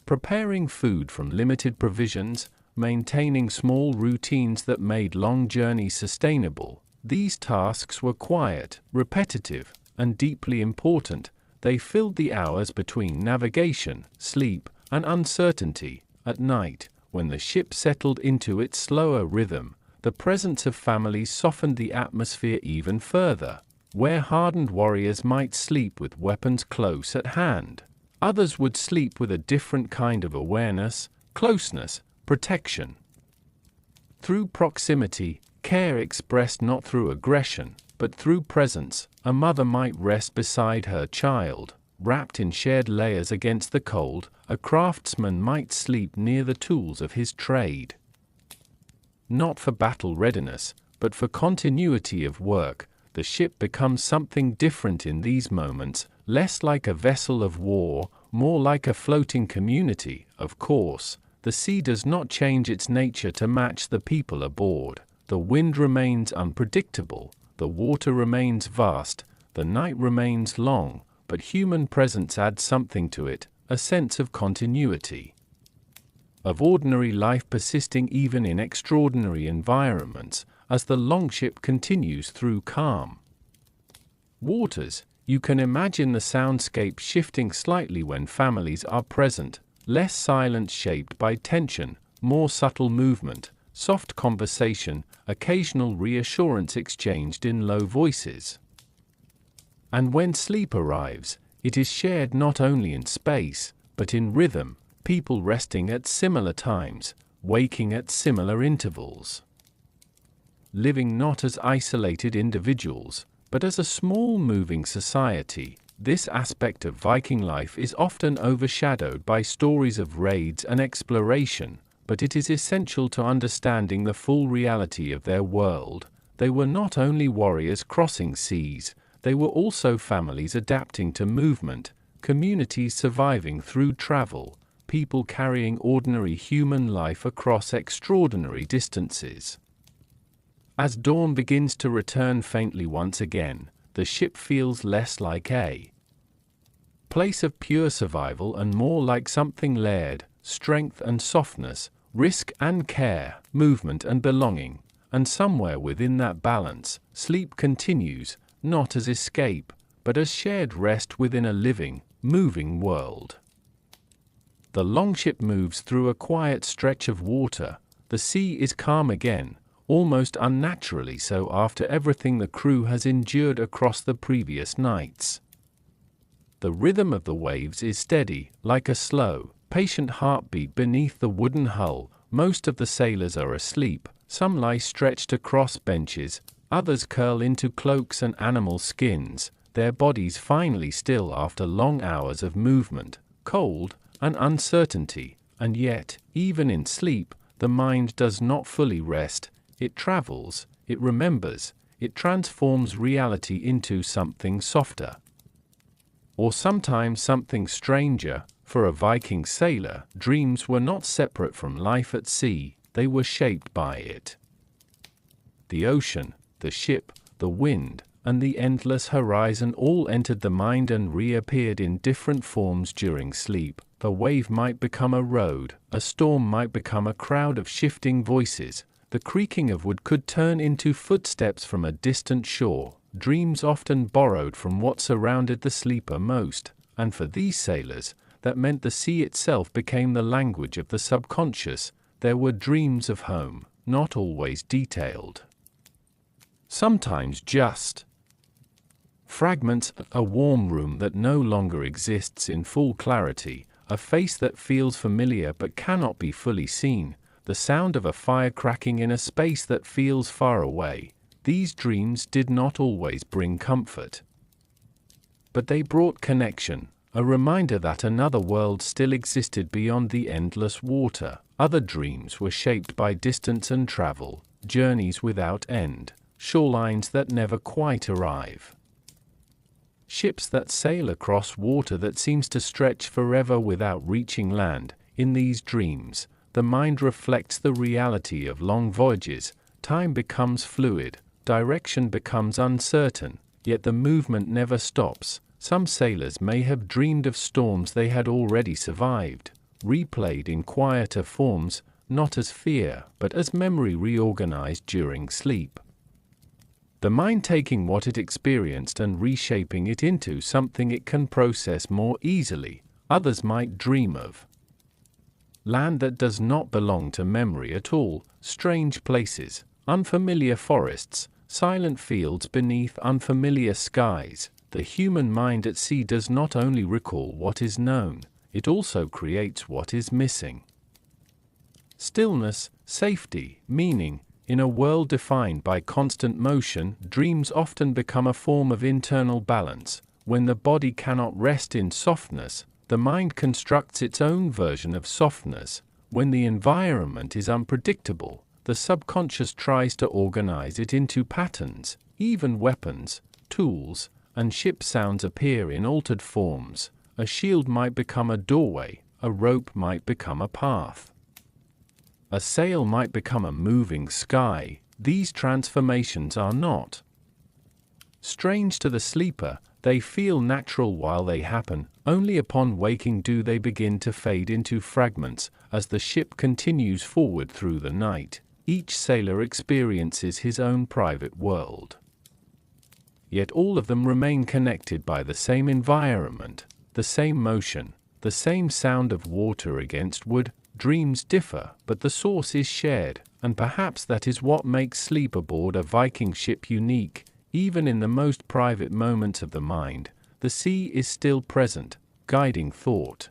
A: preparing food from limited provisions, maintaining small routines that made long journeys sustainable. These tasks were quiet, repetitive, and deeply important. They filled the hours between navigation, sleep, and uncertainty. At night, when the ship settled into its slower rhythm, the presence of families softened the atmosphere even further. Where hardened warriors might sleep with weapons close at hand, others would sleep with a different kind of awareness, closeness, protection. Through proximity, care expressed not through aggression, but through presence, a mother might rest beside her child, wrapped in shared layers against the cold. A craftsman might sleep near the tools of his trade. Not for battle readiness, but for continuity of work, the ship becomes something different in these moments, less like a vessel of war, more like a floating community. Of course, the sea does not change its nature to match the people aboard. The wind remains unpredictable, the water remains vast, the night remains long, but human presence adds something to it, a sense of continuity, of ordinary life persisting even in extraordinary environments. as the longship continues through calm waters. You can imagine the soundscape shifting slightly when families are present, less silence shaped by tension, more subtle movement, soft conversation, occasional reassurance exchanged in low voices. And when sleep arrives, it is shared not only in space, but in rhythm, people resting at similar times, waking at similar intervals. Living not as isolated individuals, but as a small moving society, this aspect of Viking life is often overshadowed by stories of raids and exploration, but it is essential to understanding the full reality of their world. They were not only warriors crossing seas, they were also families adapting to movement, communities surviving through travel, people carrying ordinary human life across extraordinary distances. As dawn begins to return faintly once again, the ship feels less like a place of pure survival and more like something layered: strength and softness, risk and care, movement and belonging. And somewhere within that balance, sleep continues, not as escape, but as shared rest within a living, moving world. The longship moves through a quiet stretch of water. The sea is calm again, almost unnaturally so after everything the crew has endured across the previous nights. The rhythm of the waves is steady, like a slow, patient heartbeat beneath the wooden hull. Most of the sailors are asleep, some lie stretched across benches, others curl into cloaks and animal skins, their bodies finally still after long hours of movement, cold, and uncertainty. And yet, even in sleep, the mind does not fully rest. It travels, it remembers, it transforms reality into something softer. Or sometimes something stranger. For a Viking sailor, dreams were not separate from life at sea, they were shaped by it. The ocean, the ship, the wind, and the endless horizon all entered the mind and reappeared in different forms during sleep. A wave might become a road, a storm might become a crowd of shifting voices. The creaking of wood could turn into footsteps from a distant shore. Dreams often borrowed from what surrounded the sleeper most, and for these sailors, that meant the sea itself became the language of the subconscious. There were dreams of home, not always detailed. Sometimes just fragments, a warm room that no longer exists in full clarity, a face that feels familiar but cannot be fully seen, the sound of a fire cracking in a space that feels far away. These dreams did not always bring comfort, but they brought connection, a reminder that another world still existed beyond the endless water. Other dreams were shaped by distance and travel, journeys without end, shorelines that never quite arrive. Ships that sail across water that seems to stretch forever without reaching land. In these dreams, the mind reflects the reality of long voyages. Time becomes fluid, direction becomes uncertain, yet the movement never stops. Some sailors may have dreamed of storms they had already survived, replayed in quieter forms, not as fear, but as memory reorganized during sleep. The mind taking what it experienced and reshaping it into something it can process more easily. Others might dream of land that does not belong to memory at all, strange places, unfamiliar forests, silent fields beneath unfamiliar skies. The human mind at sea does not only recall what is known, it also creates what is missing. Stillness, safety, meaning. In a world defined by constant motion, dreams often become a form of internal balance. When the body cannot rest in softness, the mind constructs its own version of softness. When the environment is unpredictable, the subconscious tries to organize it into patterns. Even weapons, tools, and ship sounds appear in altered forms. A shield might become a doorway, a rope might become a path. A sail might become a moving sky. These transformations are not strange to the sleeper, they feel natural while they happen. Only upon waking do they begin to fade into fragments. As the ship continues forward through the night, Each sailor experiences his own private world. Yet all of them remain connected by the same environment, the same motion, the same sound of water against wood. Dreams differ, but the source is shared, and perhaps that is what makes sleep aboard a Viking ship unique. Even in the most private moments of the mind, the sea is still present, guiding thought,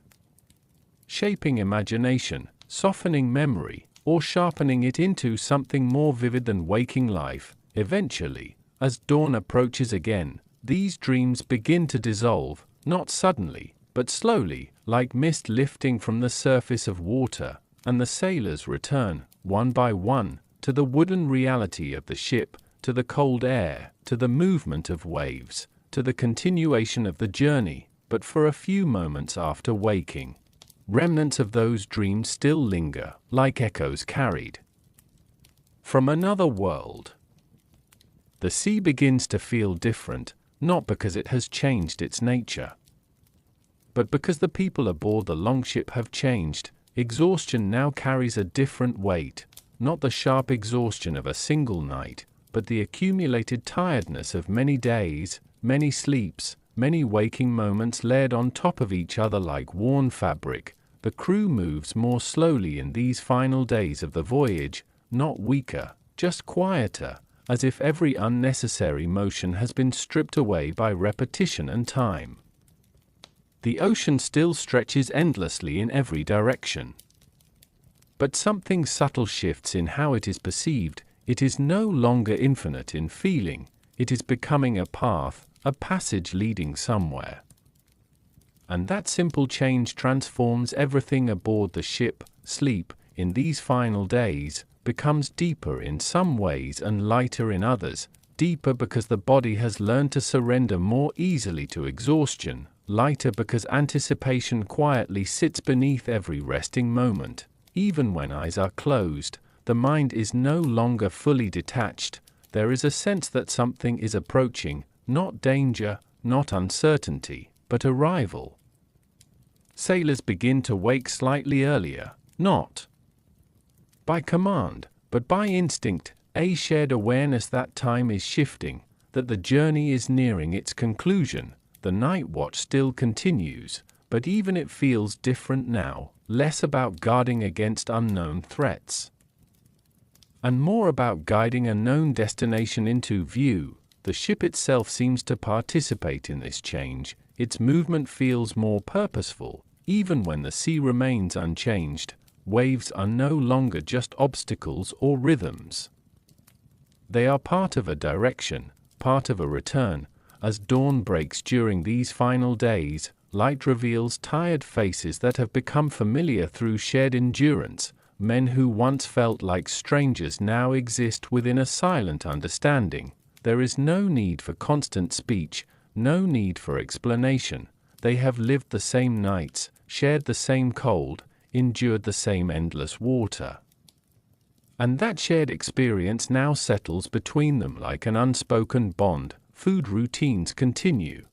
A: shaping imagination, softening memory, or sharpening it into something more vivid than waking life. Eventually, as dawn approaches again, these dreams begin to dissolve, not suddenly, but slowly, like mist lifting from the surface of water, and the sailors return, one by one, to the wooden reality of the ship, to the cold air, to the movement of waves, to the continuation of the journey. But for a few moments after waking, remnants of those dreams still linger, like echoes carried from another world. The sea begins to feel different, not because it has changed its nature, but because the people aboard the longship have changed. Exhaustion now carries a different weight, not the sharp exhaustion of a single night, but the accumulated tiredness of many days, many sleeps, many waking moments layered on top of each other like worn fabric. The crew moves more slowly in these final days of the voyage, not weaker, just quieter, as if every unnecessary motion has been stripped away by repetition and time. The ocean still stretches endlessly in every direction. But something subtle shifts in how it is perceived. It is no longer infinite in feeling, it is becoming a path, a passage leading somewhere. And that simple change transforms everything aboard the ship. Sleep, in these final days, becomes deeper in some ways and lighter in others. Deeper because the body has learned to surrender more easily to exhaustion, lighter because anticipation quietly sits beneath every resting moment. Even when eyes are closed, the mind is no longer fully detached. There is a sense that something is approaching, not danger, not uncertainty, but arrival. Sailors begin to wake slightly earlier, not by command, but by instinct, a shared awareness that time is shifting, that the journey is nearing its conclusion. The night watch still continues, but even it feels different now, less about guarding against unknown threats, and more about guiding a known destination into view. The ship itself seems to participate in this change. Its movement feels more purposeful, even when the sea remains unchanged. Waves are no longer just obstacles or rhythms. They are part of a direction, part of a return. As dawn breaks during these final days, light reveals tired faces that have become familiar through shared endurance. Men who once felt like strangers now exist within a silent understanding. There is no need for constant speech, no need for explanation. They have lived the same nights, shared the same cold, endured the same endless water. And that shared experience now settles between them like an unspoken bond. Food routines continue,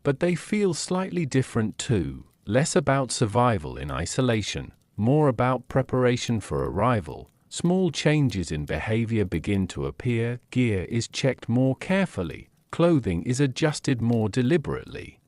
A: but they feel slightly different too, less about survival in isolation, more about preparation for arrival. Small changes in behavior begin to appear. Gear is checked more carefully, clothing is adjusted more deliberately.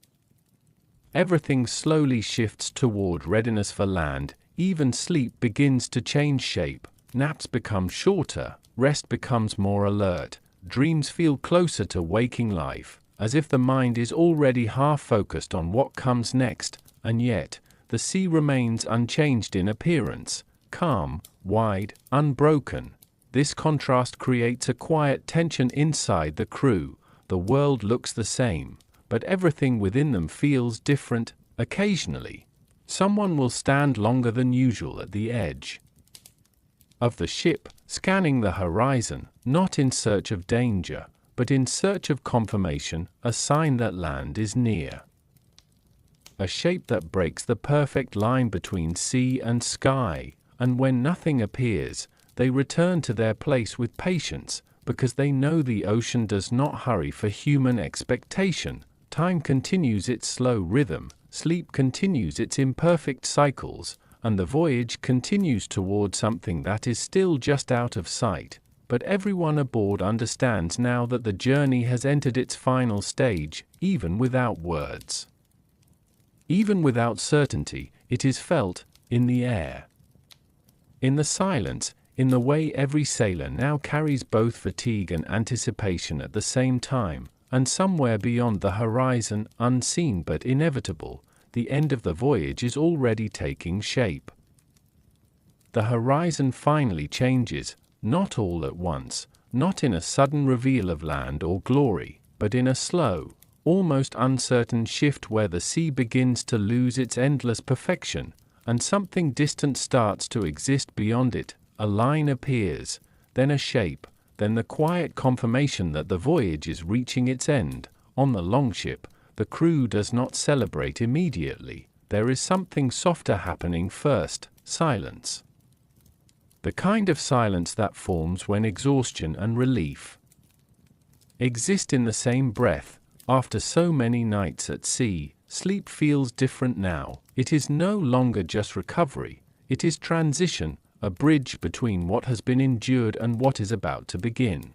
A: Everything slowly shifts toward readiness for land. Even sleep begins to change shape. Naps become shorter, rest becomes more alert. Dreams feel closer to waking life, as if the mind is already half focused on what comes next. And yet, the sea remains unchanged in appearance, calm, wide, unbroken. This contrast creates a quiet tension inside the crew. The world looks the same, but everything within them feels different. Occasionally, someone will stand longer than usual at the edge of the ship, scanning the horizon, not in search of danger, but in search of confirmation, a sign that land is near. A shape that breaks the perfect line between sea and sky, and when nothing appears, they return to their place with patience, because they know the ocean does not hurry for human expectation. Time continues its slow rhythm, sleep continues its imperfect cycles, and the voyage continues toward something that is still just out of sight, but everyone aboard understands now that the journey has entered its final stage, even without words. Even without certainty, it is felt, in the air. In the silence, in the way every sailor now carries both fatigue and anticipation at the same time, and somewhere beyond the horizon, unseen but inevitable, the end of the voyage is already taking shape. The horizon finally changes, not all at once, not in a sudden reveal of land or glory, but in a slow, almost uncertain shift where the sea begins to lose its endless perfection, and something distant starts to exist beyond it. A line appears, then a shape, then the quiet confirmation that the voyage is reaching its end. On the longship, the crew does not celebrate immediately. There is something softer happening first: silence. The kind of silence that forms when exhaustion and relief exist in the same breath. After so many nights at sea, sleep feels different now. It is no longer just recovery, it is transition, a bridge between what has been endured and what is about to begin.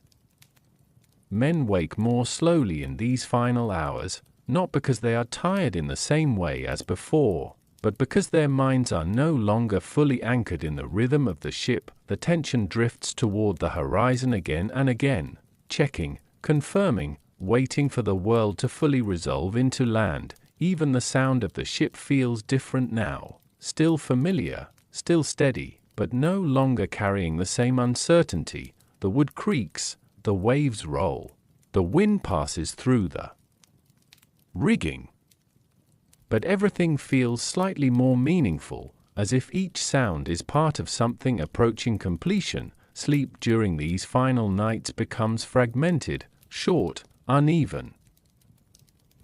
A: Men wake more slowly in these final hours, not because they are tired in the same way as before, but because their minds are no longer fully anchored in the rhythm of the ship. The tension drifts toward the horizon again and again, checking, confirming, waiting for the world to fully resolve into land. Even the sound of the ship feels different now, still familiar, still steady, but no longer carrying the same uncertainty. The wood creaks, the waves roll, the wind passes through the rigging. But everything feels slightly more meaningful, as if each sound is part of something approaching completion. Sleep during these final nights becomes fragmented, short, uneven.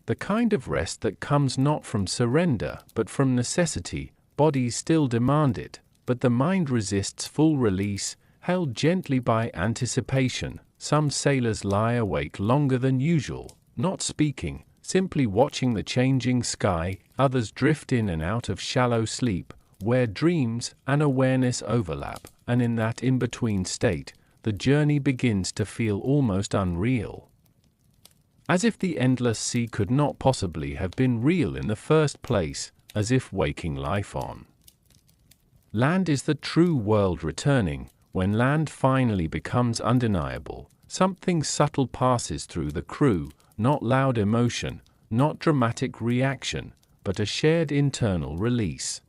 A: The kind of rest that comes not from surrender, but from necessity. Bodies still demand it, but the mind resists full release, held gently by anticipation. Some sailors lie awake longer than usual, not speaking, simply watching the changing sky. Others drift in and out of shallow sleep, where dreams and awareness overlap, and in that in-between state, the journey begins to feel almost unreal. As if the endless sea could not possibly have been real in the first place, as if waking life on land is the true world returning. When land finally becomes undeniable, something subtle passes through the crew, not loud emotion, not dramatic reaction, but a shared internal release.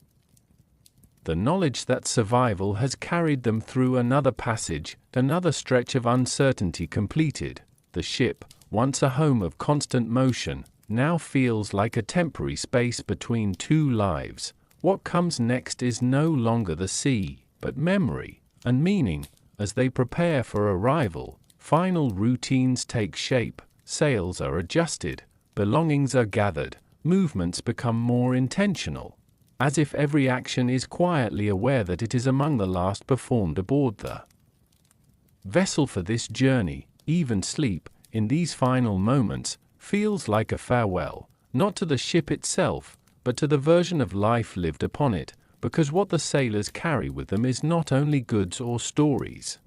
A: The knowledge that survival has carried them through another passage, another stretch of uncertainty completed. The ship, once a home of constant motion, now feels like a temporary space between two lives. What comes next is no longer the sea, but memory and meaning. As they prepare for arrival, final routines take shape, sails are adjusted, belongings are gathered, movements become more intentional, as if every action is quietly aware that it is among the last performed aboard the vessel for this journey. Even sleep, in these final moments, feels like a farewell, not to the ship itself, but to the version of life lived upon it, because what the sailors carry with them is not only goods or stories.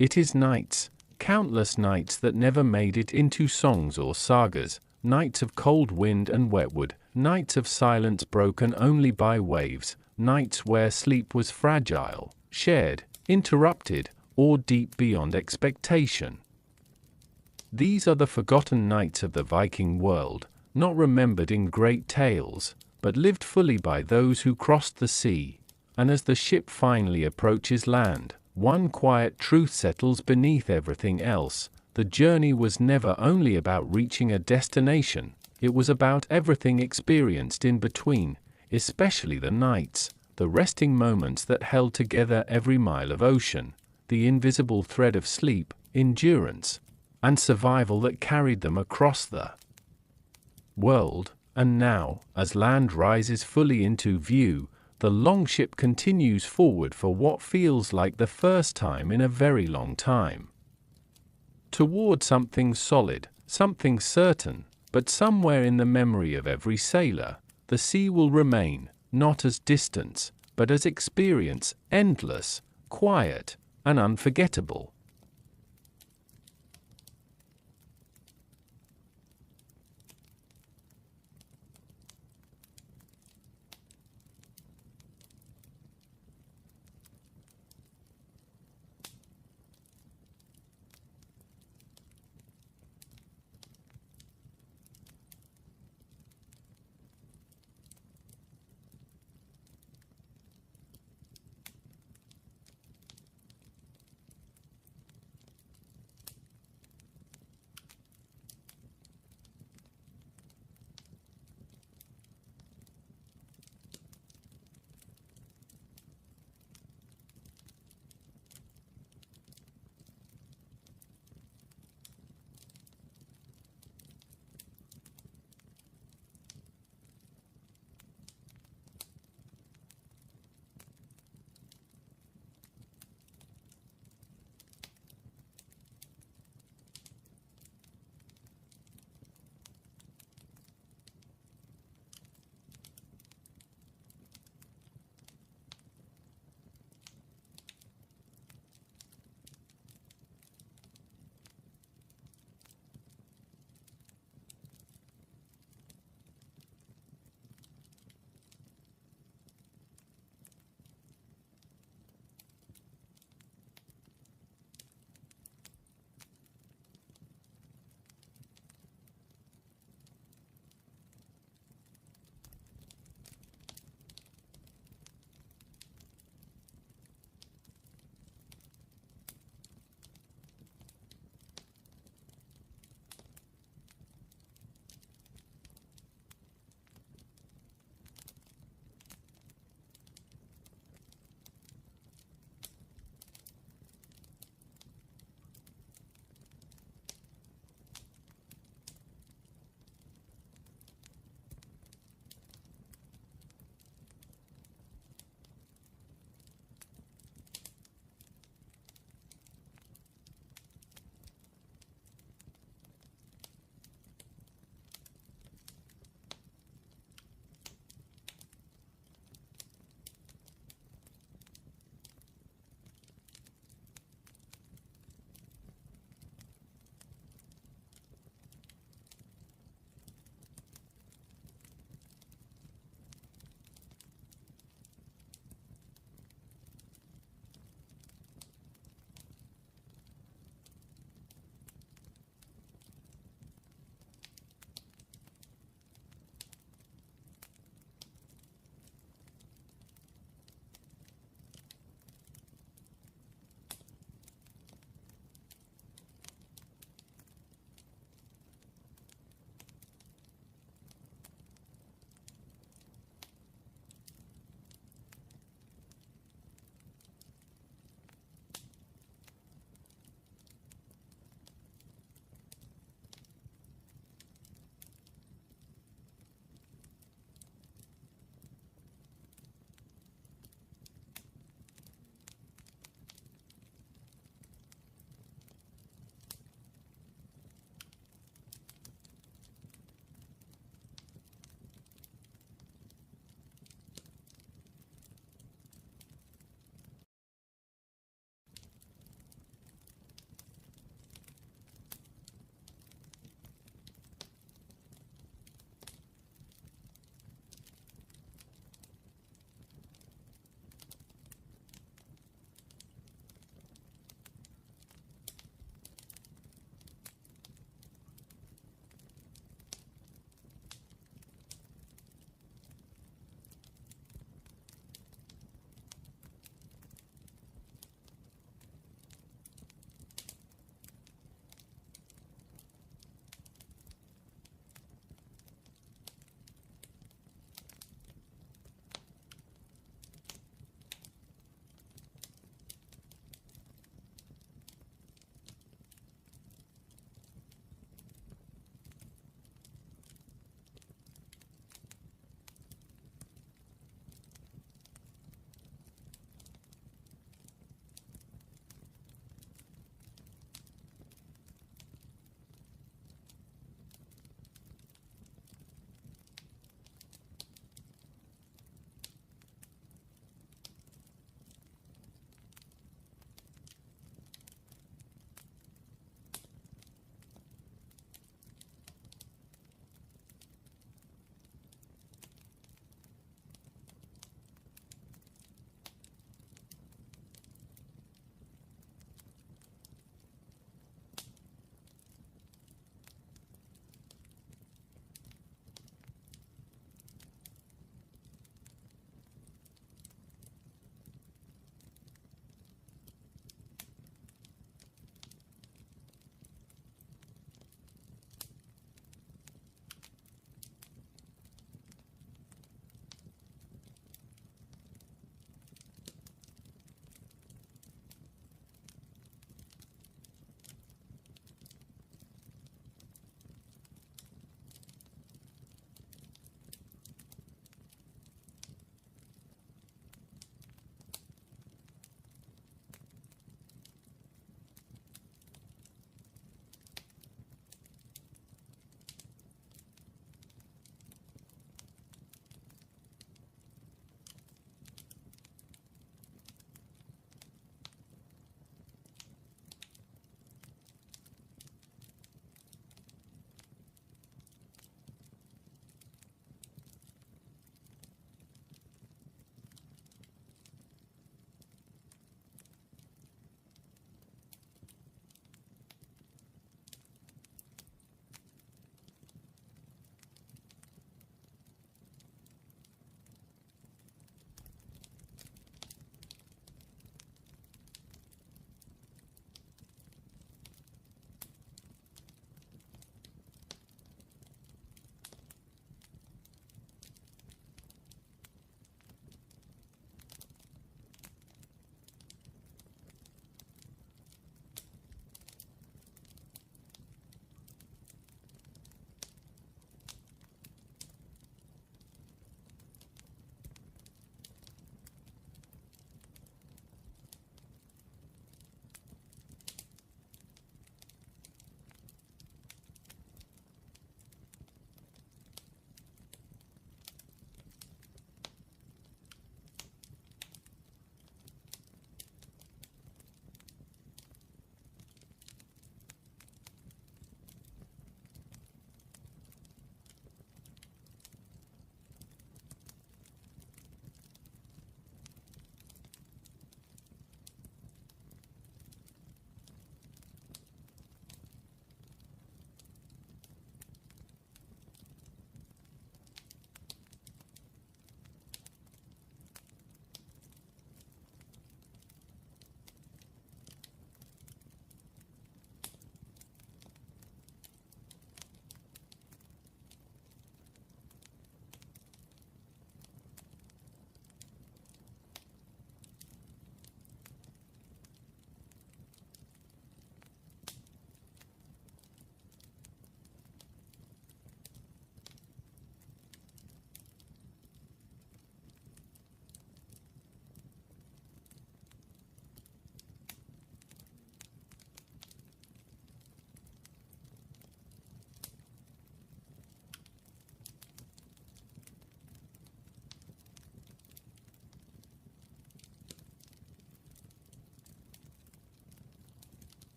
A: It is nights, countless nights that never made it into songs or sagas, nights of cold wind and wetwood, nights of silence broken only by waves, nights where sleep was fragile, shared, interrupted, or deep beyond expectation. These are the forgotten nights of the Viking world, not remembered in great tales, but lived fully by those who crossed the sea. And as the ship finally approaches land, one quiet truth settles beneath everything else: the journey was never only about reaching a destination, it was about everything experienced in between, especially the nights, the resting moments that held together every mile of ocean, the invisible thread of sleep, endurance, and survival that carried them across the world. And now, as land rises fully into view, the longship continues forward for what feels like the first time in a very long time. Toward something solid, something certain, but somewhere in the memory of every sailor, the sea will remain, not as distance, but as experience, endless, quiet, and unforgettable.